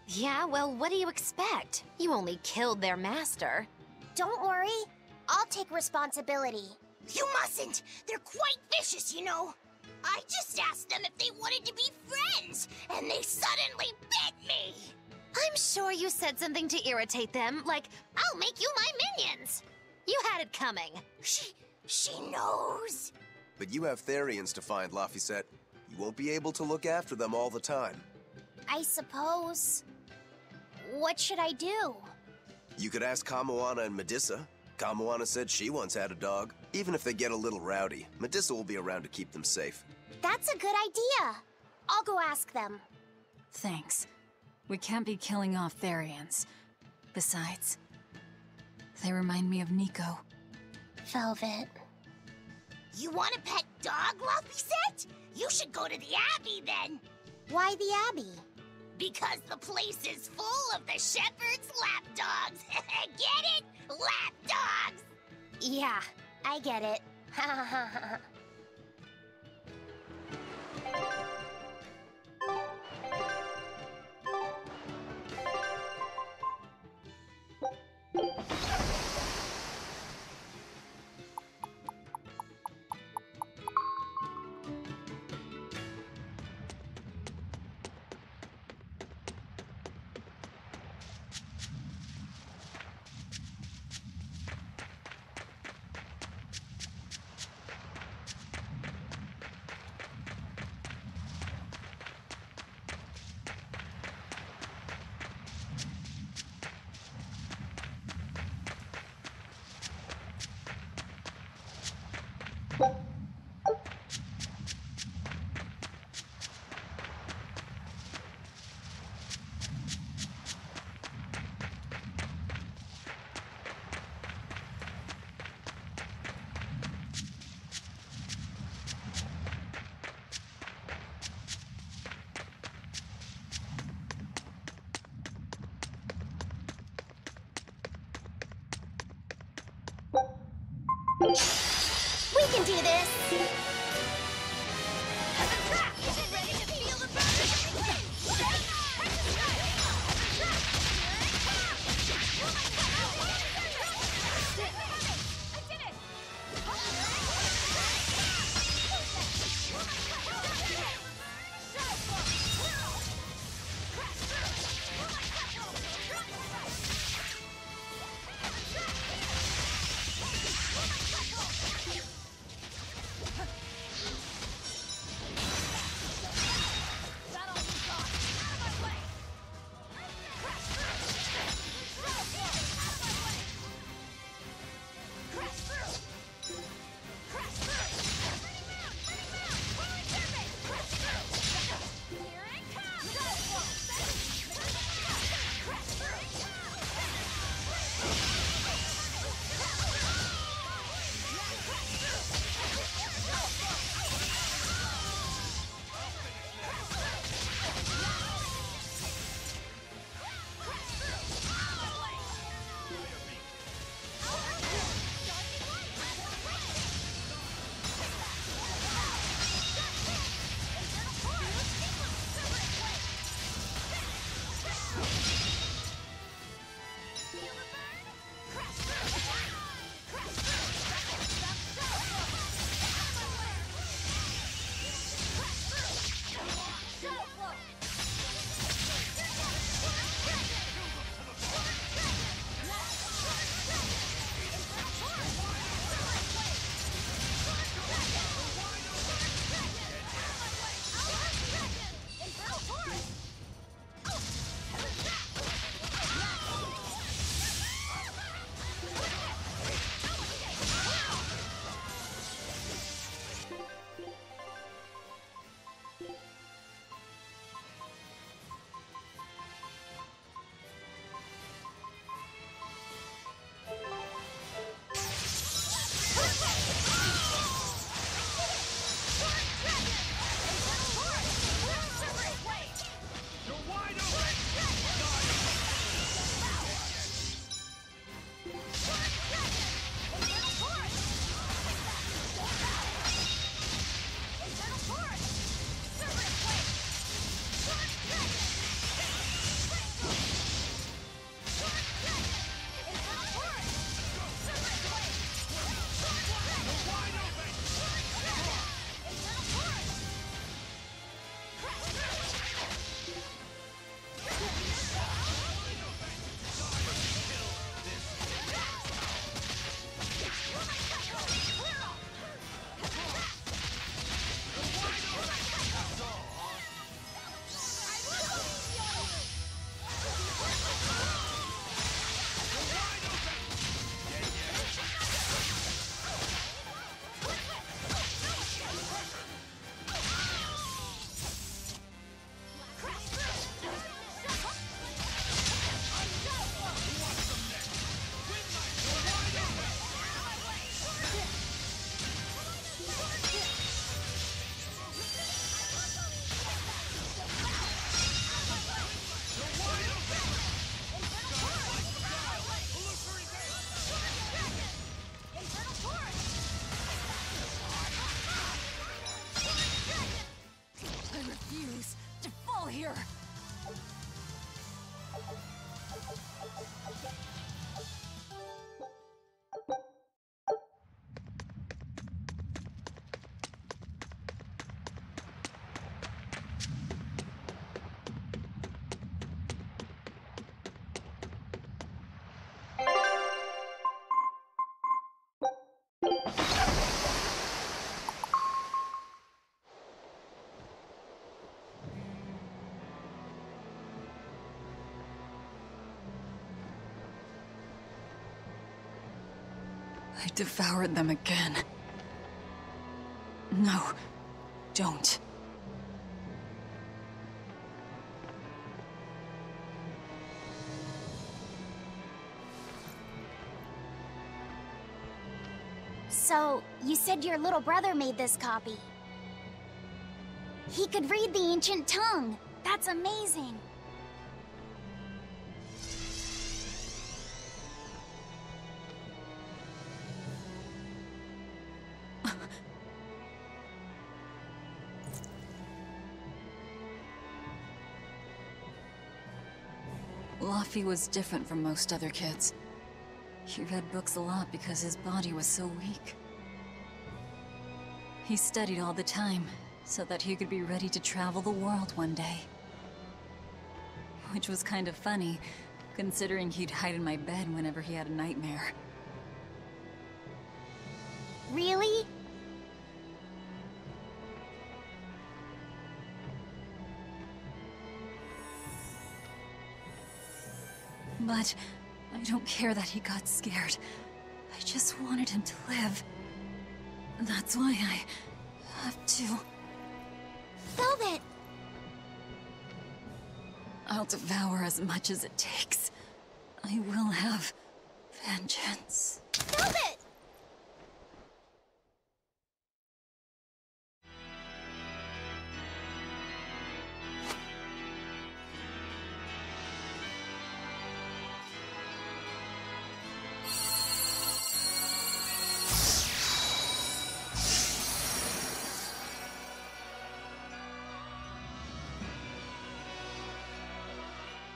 Yeah, well, what do you expect? You only killed their master. Don't worry. I'll take responsibility. You mustn't! They're quite vicious, you know. I just asked them if they wanted to be friends, and they suddenly bit me! I'm sure you said something to irritate them, like, I'll make you my minions! You had it coming. She knows. But you have Therians to find, Laphicet. You won't be able to look after them all the time. I suppose. What should I do? You could ask Kamoana and Medissa. Kamoana said she once had a dog. Even if they get a little rowdy, Medissa will be around to keep them safe. That's a good idea. I'll go ask them. Thanks. We can't be killing off Therians. Besides, they remind me of Nico. Velvet. You want a pet dog, Laphicet? You should go to the Abbey, then. Why the Abbey? Because the place is full of the shepherd's lapdogs. Get it? Lapdogs! Yeah, I get it. I devoured them again. No, don't. So, you said your little brother made this copy. He could read the ancient tongue. That's amazing. Laffy was different from most other kids. He read books a lot because his body was so weak. He studied all the time, so that he could be ready to travel the world one day. Which was kind of funny, considering he'd hide in my bed whenever he had a nightmare. Really? But I don't care that he got scared. I just wanted him to live. That's why I have to... Velvet! I'll devour as much as it takes. I will have vengeance. Velvet!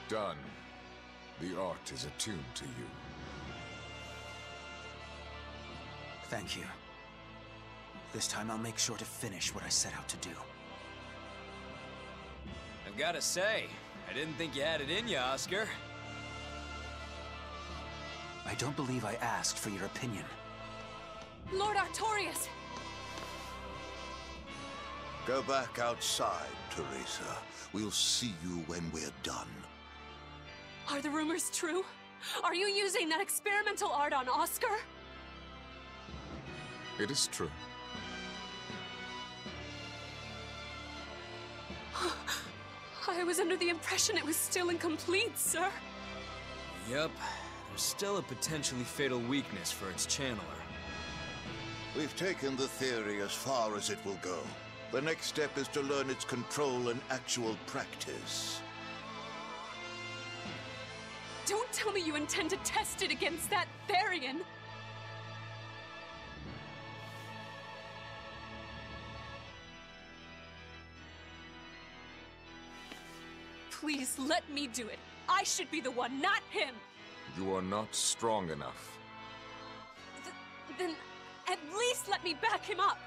Done. The art is attuned to you. Thank you. This time I'll make sure to finish what I set out to do. I've gotta say, I didn't think you had it in you, Oscar. I don't believe I asked for your opinion. Lord Artorias! Go back outside, Teresa. We'll see you when we're done. Are the rumors true? Are you using that experimental art on Oscar? It is true. I was under the impression it was still incomplete, sir. Yep, there's still a potentially fatal weakness for its channeler. We've taken the theory as far as it will go. The next step is to learn its control in actual practice. Don't tell me you intend to test it against that Therian! Please, let me do it. I should be the one, not him! You are not strong enough. Then at least let me back him up!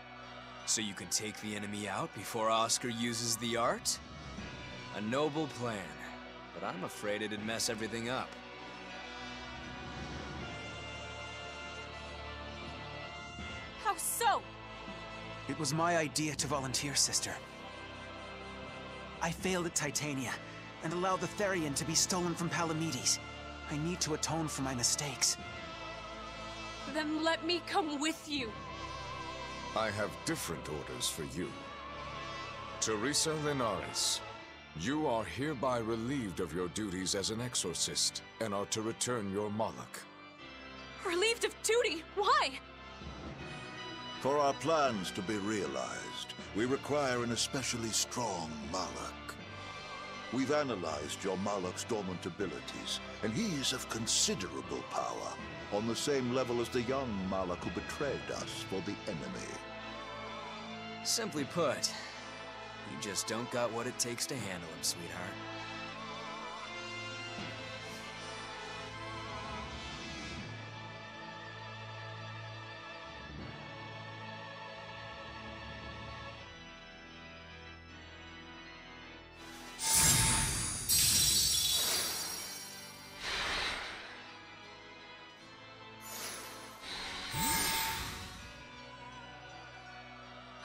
So you can take the enemy out before Oscar uses the art? A noble plan, but I'm afraid it'd mess everything up. How so? It was my idea to volunteer, sister. I failed at Titania, and allowed the Therian to be stolen from Palamedes. I need to atone for my mistakes. Then let me come with you. I have different orders for you. Teresa Linares, you are hereby relieved of your duties as an exorcist, and are to return your Moloch. Relieved of duty? Why? For our plans to be realized, we require an especially strong Moloch. We've analyzed your Moloch's dormant abilities, and he's of considerable power, on the same level as the young Moloch who betrayed us for the enemy. Simply put, you just don't got what it takes to handle him, sweetheart.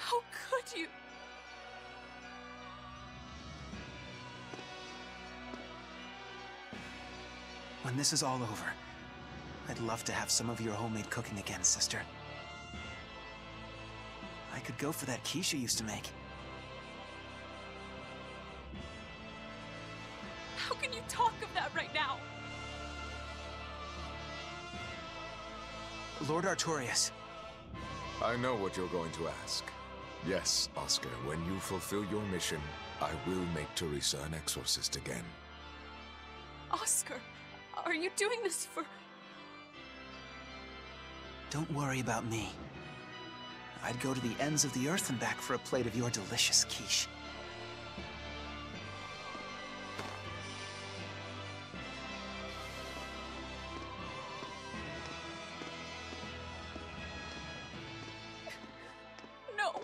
How could you? When this is all over, I'd love to have some of your homemade cooking again, sister. I could go for that quiche you used to make. How can you talk of that right now? Lord Artorias. I know what you're going to ask. Yes, Oscar, when you fulfill your mission, I will make Teresa an exorcist again. Oscar, are you doing this for... Don't worry about me. I'd go to the ends of the earth and back for a plate of your delicious quiche. No!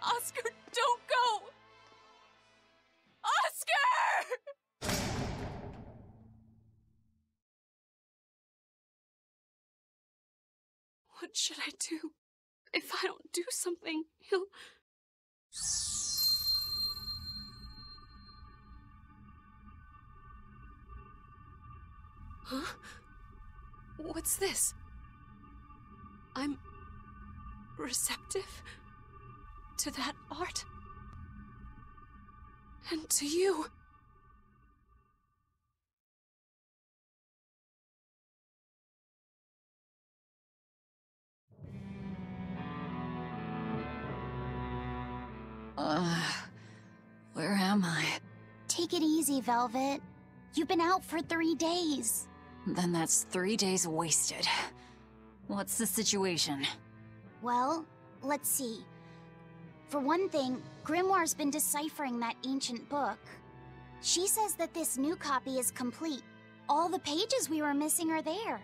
Oscar, don't go! Oscar! What should I do? If I don't do something, he'll... Huh? What's this? I'm... receptive to that art. And to you. Where am I? Take it easy, Velvet. You've been out for 3 days. Then that's 3 days wasted. What's the situation? Well, let's see. For one thing, Grimoire's been deciphering that ancient book. She says that this new copy is complete. All the pages we were missing are there.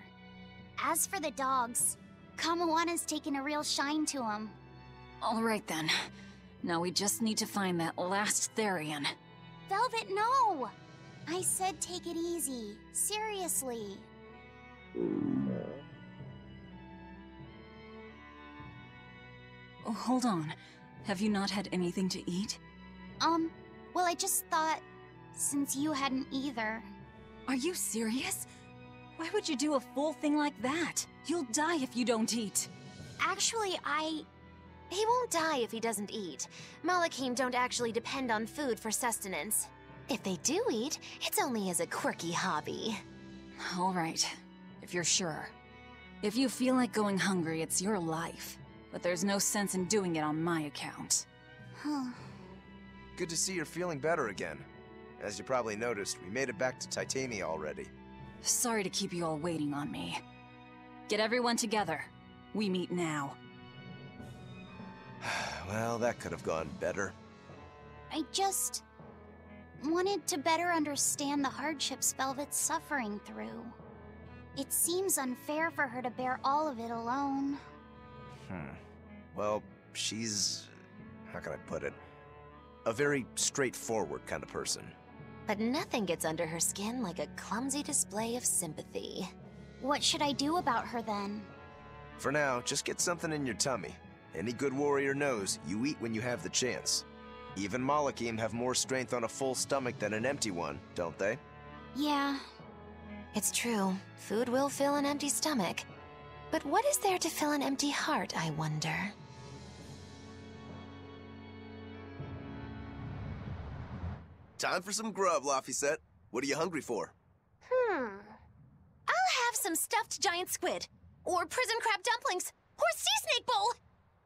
As for the dogs, Kamoana's taken a real shine to them. All right then. Now we just need to find that last Therian. Velvet, no! I said take it easy. Seriously. Oh, hold on. Have you not had anything to eat? Well, I just thought, since you hadn't either. Are you serious? Why would you do a full thing like that? You'll die if you don't eat. Actually, He won't die if he doesn't eat. Malachim don't actually depend on food for sustenance. If they do eat, it's only as a quirky hobby. All right, if you're sure. If you feel like going hungry, it's your life. But there's no sense in doing it on my account. Good to see you're feeling better again. As you probably noticed, we made it back to Titania already. Sorry to keep you all waiting on me. Get everyone together. We meet now. Well, that could have gone better. I just wanted to better understand the hardships Velvet's suffering through. It seems unfair for her to bear all of it alone. Well, she's... how can I put it? A very straightforward kind of person. But nothing gets under her skin like a clumsy display of sympathy. What should I do about her then? For now, just get something in your tummy. Any good warrior knows you eat when you have the chance. Even Malakim have more strength on a full stomach than an empty one, don't they? Yeah. It's true. Food will fill an empty stomach. But what is there to fill an empty heart, I wonder? Time for some grub, Laphicet. What are you hungry for? I'll have some stuffed giant squid. Or prison crab dumplings. Or sea snake bowl.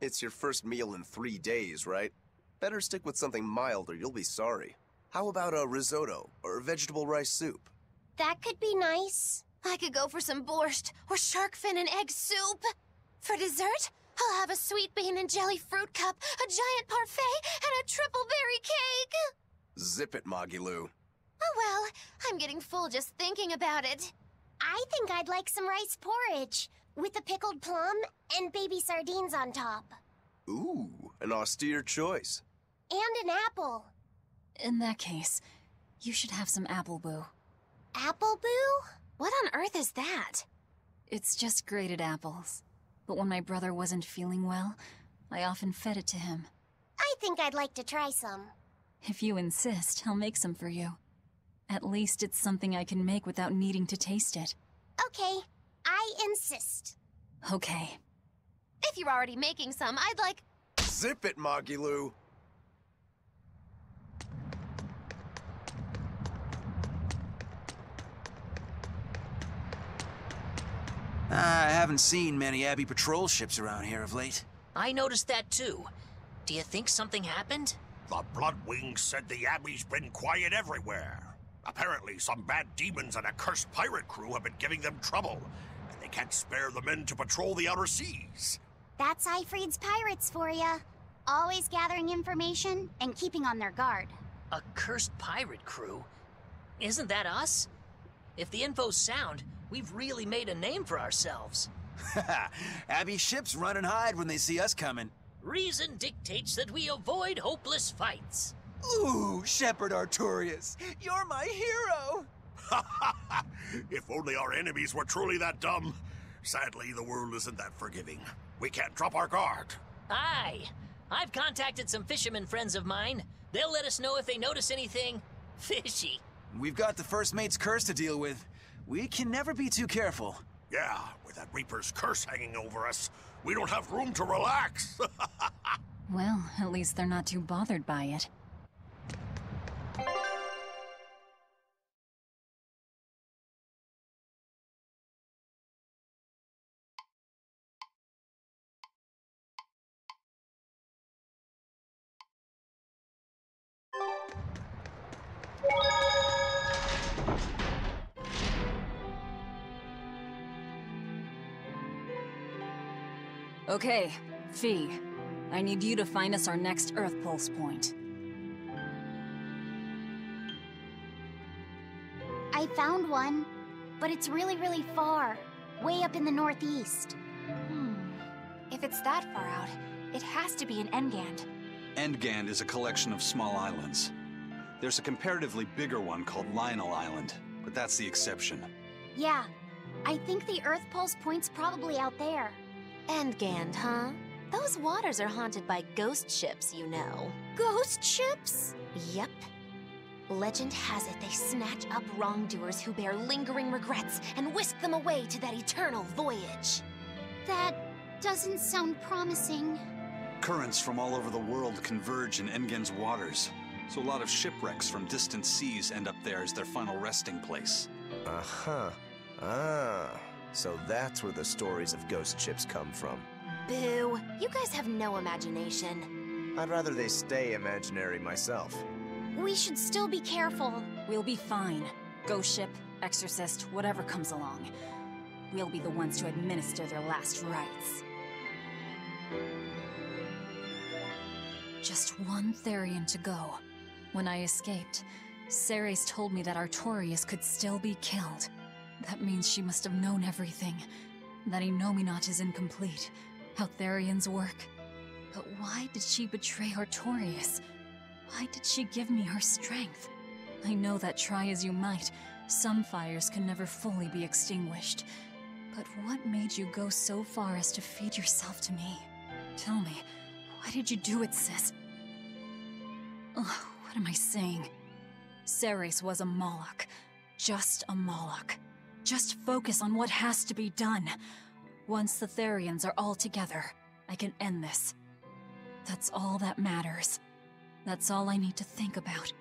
It's your first meal in 3 days, right? Better stick with something mild or you'll be sorry. How about a risotto or vegetable rice soup? That could be nice. I could go for some borscht or shark fin and egg soup. For dessert, I'll have a sweet bean and jelly fruit cup, a giant parfait, and a triple berry cake. Zip it, Magilou. Oh well, I'm getting full just thinking about it. I think I'd like some rice porridge with a pickled plum and baby sardines on top. Ooh, an austere choice. And an apple. In that case, you should have some apple boo. Apple boo? What on earth is that? It's just grated apples. But when my brother wasn't feeling well, I often fed it to him. I think I'd like to try some. If you insist, I'll make some for you. At least it's something I can make without needing to taste it. Okay, I insist. Okay. If you're already making some, I'd like... Zip it, Magilou. I haven't seen many Abbey patrol ships around here of late. I noticed that too. Do you think something happened? The Bloodwings said the Abbey's been quiet everywhere. Apparently, some bad demons and a cursed pirate crew have been giving them trouble, and they can't spare the men to patrol the outer seas. That's Aifread's pirates for ya. Always gathering information and keeping on their guard. A cursed pirate crew? Isn't that us? If the info's sound, we've really made a name for ourselves. Abbey ships run and hide when they see us coming. Reason dictates that we avoid hopeless fights. Ooh, Shepherd Artorias, you're my hero! If only our enemies were truly that dumb. Sadly, the world isn't that forgiving. We can't drop our guard. Aye. I've contacted some fishermen friends of mine. They'll let us know if they notice anything fishy. We've got the First Mate's curse to deal with. We can never be too careful. Yeah, with that Reaper's curse hanging over us, we don't have room to relax. Well, at least they're not too bothered by it. Okay, Fee. I need you to find us our next Earth Pulse point. I found one, but it's really, really far. Way up in the northeast. If it's that far out, it has to be in Engand. Engand is a collection of small islands. There's a comparatively bigger one called Lionel Island, but that's the exception. Yeah, I think the Earth Pulse point's probably out there. Engand, huh? Those waters are haunted by ghost ships, you know. Ghost ships? Yep. Legend has it they snatch up wrongdoers who bear lingering regrets and whisk them away to that eternal voyage. That doesn't sound promising. Currents from all over the world converge in Engand's waters. So a lot of shipwrecks from distant seas end up there as their final resting place. Uh-huh. Ah, so that's where the stories of ghost ships come from. Boo! You guys have no imagination. I'd rather they stay imaginary myself. We should still be careful. We'll be fine. Ghost ship, exorcist, whatever comes along. We'll be the ones to administer their last rites. Just one Therian to go. When I escaped, Ceres told me that Artorias could still be killed. That means she must have known everything. That Inominat is incomplete. How Therians work. But why did she betray Artorias? Why did she give me her strength? I know that try as you might, some fires can never fully be extinguished. But what made you go so far as to feed yourself to me? Tell me, why did you do it, sis? Ugh, what am I saying? Ceres was a Moloch. Just a Moloch. Just focus on what has to be done. Once the Therians are all together, I can end this. That's all that matters. That's all I need to think about.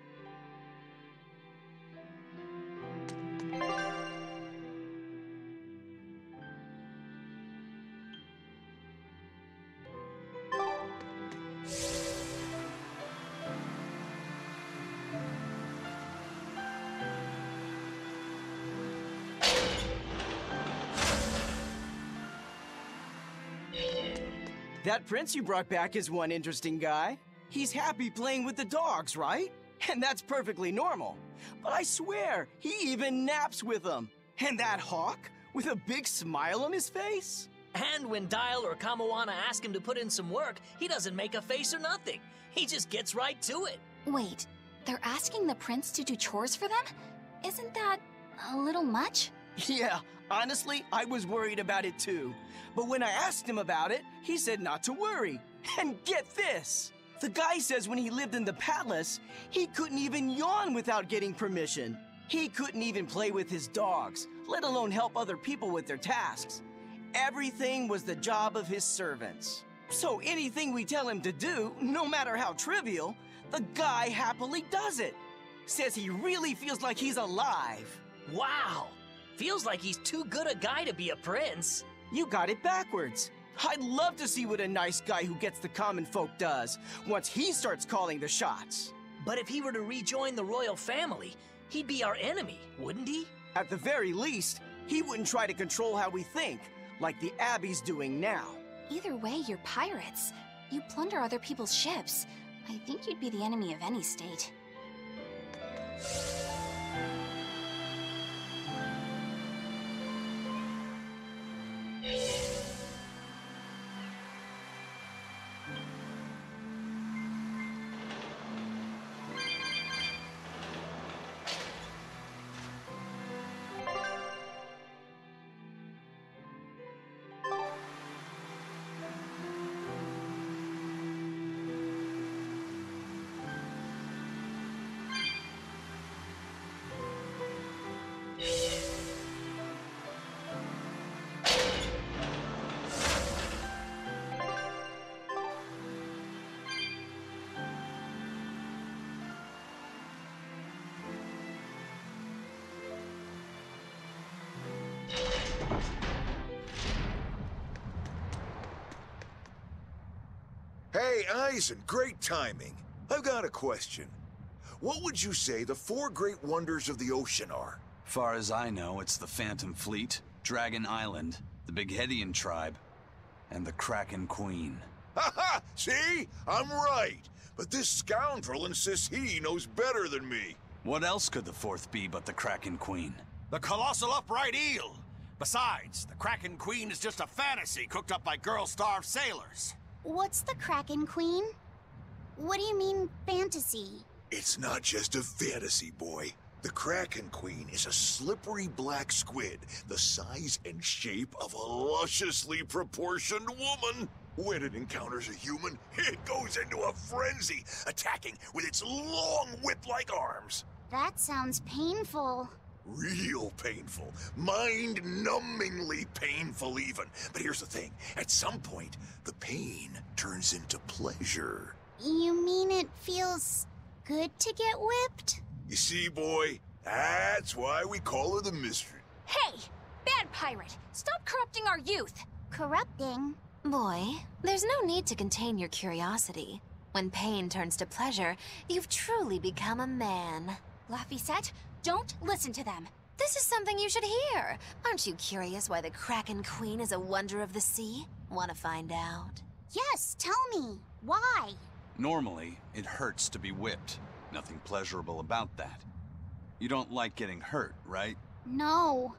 That prince you brought back is one interesting guy. He's happy playing with the dogs, right? And that's perfectly normal. But I swear, he even naps with them. And that hawk, with a big smile on his face? And when Dial or Kamawana ask him to put in some work, he doesn't make a face or nothing. He just gets right to it. Wait, they're asking the prince to do chores for them? Isn't that a little much? Yeah, honestly, I was worried about it too. But when I asked him about it, he said not to worry. And get this! The guy says when he lived in the palace, he couldn't even yawn without getting permission. He couldn't even play with his dogs, let alone help other people with their tasks. Everything was the job of his servants. So anything we tell him to do, no matter how trivial, the guy happily does it. Says he really feels like he's alive. Wow! Feels like he's too good a guy to be a prince. You got it backwards. I'd love to see what a nice guy who gets the common folk does once he starts calling the shots. But if he were to rejoin the royal family, he'd be our enemy, wouldn't he? At the very least, he wouldn't try to control how we think, like the Abbey's doing now. Either way, you're pirates. You plunder other people's ships. I think you'd be the enemy of any state. Hey, Eisen, great timing. I've got a question. What would you say the 4 great wonders of the ocean are? Far as I know, it's the Phantom Fleet, Dragon Island, the Bighedian tribe, and the Kraken Queen. Ha ha! See? I'm right. But this scoundrel insists he knows better than me. What else could the 4th be but the Kraken Queen? The colossal upright eel. Besides, the Kraken Queen is just a fantasy cooked up by girl-starved sailors. What's the Kraken Queen? What do you mean, fantasy? It's not just a fantasy, boy. The Kraken Queen is a slippery black squid, the size and shape of a lusciously proportioned woman. When it encounters a human, it goes into a frenzy, attacking with its long whip-like arms. That sounds painful. Real painful. Mind-numbingly painful, even. But here's the thing. At some point, the pain turns into pleasure. You mean it feels good to get whipped? You see, boy, that's why we call her the Mystery. Hey! Bad pirate! Stop corrupting our youth! Corrupting? Boy, there's no need to contain your curiosity. When pain turns to pleasure, you've truly become a man. Laphicet, don't listen to them. This is something you should hear. Aren't you curious why the Kraken Queen is a wonder of the sea? Want to find out? Yes, tell me. Why? Normally, it hurts to be whipped. Nothing pleasurable about that. You don't like getting hurt, right? No.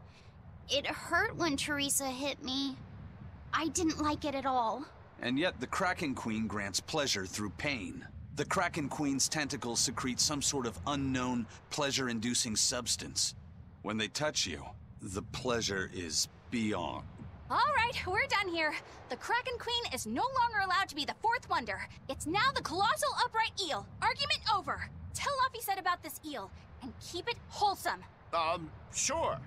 It hurt when Teresa hit me. I didn't like it at all. And yet the Kraken Queen grants pleasure through pain. The Kraken Queen's tentacles secrete some sort of unknown, pleasure-inducing substance. When they touch you, the pleasure is beyond. Alright, we're done here. The Kraken Queen is no longer allowed to be the fourth wonder. It's now the Colossal Upright Eel. Argument over. Tell Laphicet about this eel, and keep it wholesome. Sure.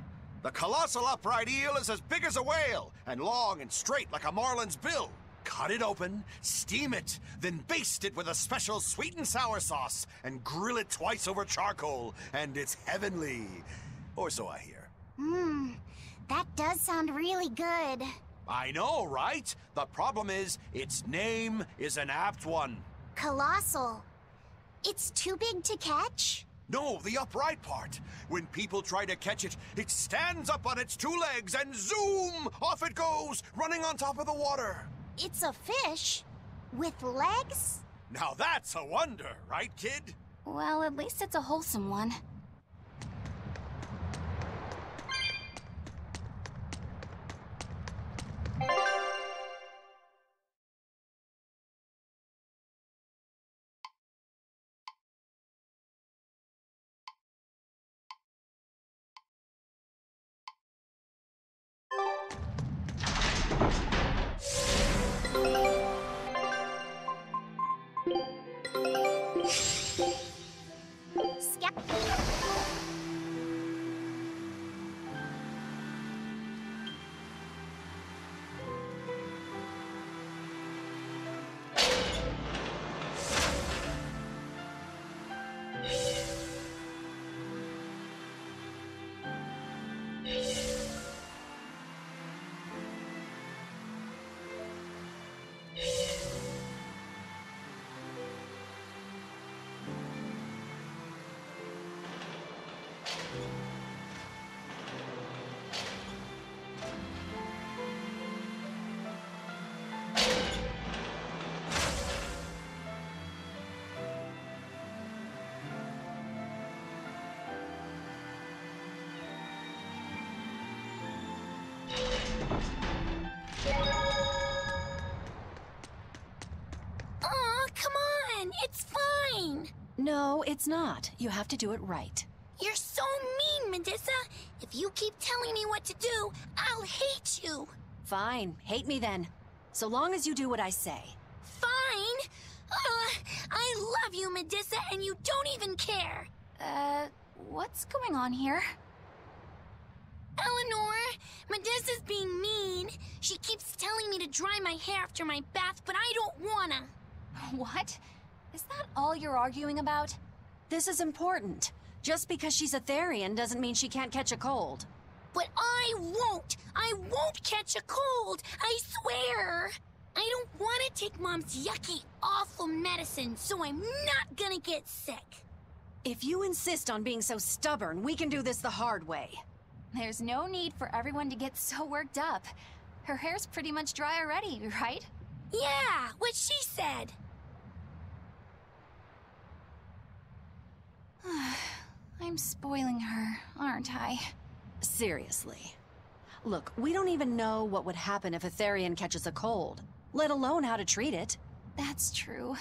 The Colossal Upright Eel is as big as a whale, and long and straight like a marlin's bill. Cut it open, steam it, then baste it with a special sweet and sour sauce, and grill it twice over charcoal, and it's heavenly. Or so I hear. That does sound really good. I know, right? The problem is, its name is an apt one. Colossal. It's too big to catch? No, the upright part. When people try to catch it, it stands up on its two legs and zoom! Off it goes, running on top of the water. It's a fish? With legs? Now that's a wonder, right, kid? Well, at least it's a wholesome one. Aw, come on! It's fine! No, it's not. You have to do it right. You're so mean, Medissa! If you keep telling me what to do, I'll hate you! Fine, hate me then. So long as you do what I say. Fine! I love you, Medissa, and you don't even care! What's going on here? Eleanor, Medissa's being mean. She keeps telling me to dry my hair after my bath, but I don't wanna. What? Is that all you're arguing about? This is important. Just because she's a Therian doesn't mean she can't catch a cold. But I won't! I won't catch a cold! I swear! I don't want to take Mom's yucky, awful medicine, so I'm not gonna get sick. If you insist on being so stubborn, we can do this the hard way. There's no need for everyone to get so worked up. Her hair's pretty much dry already, right? Yeah, what she said. I'm spoiling her, aren't I? Seriously. Look, we don't even know what would happen if a Therian catches a cold, let alone how to treat it. That's true.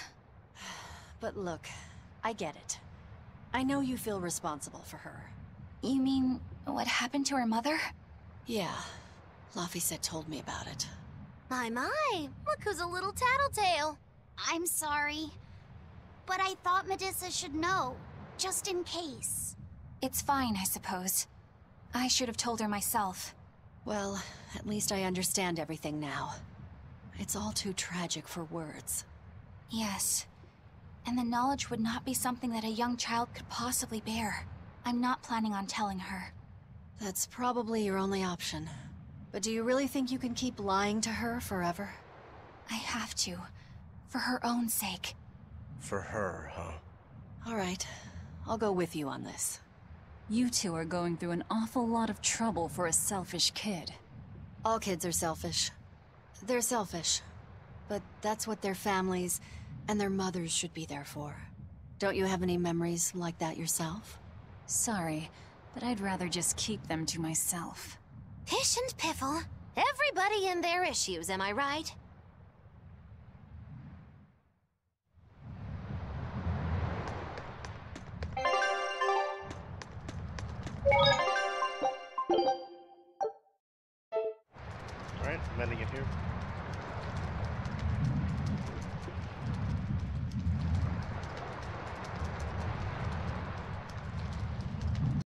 But look, I get it. I know you feel responsible for her. You mean what happened to her mother? Yeah, Laphicet told me about it. My, look who's a little tattletale. I'm sorry, but I thought Medissa should know, just in case. It's fine, I suppose. I should have told her myself. Well, at least I understand everything now. It's all too tragic for words. Yes. And the knowledge would not be something that a young child could possibly bear. I'm not planning on telling her. That's probably your only option. But do you really think you can keep lying to her forever? I have to. For her own sake. For her, huh? All right. I'll go with you on this. You two are going through an awful lot of trouble for a selfish kid. All kids are selfish. They're selfish. But that's what their families and their mothers should be there for. Don't you have any memories like that yourself? Sorry, but I'd rather just keep them to myself. Pish and piffle. Everybody and their issues, am I right? Alright, I'm ending it here.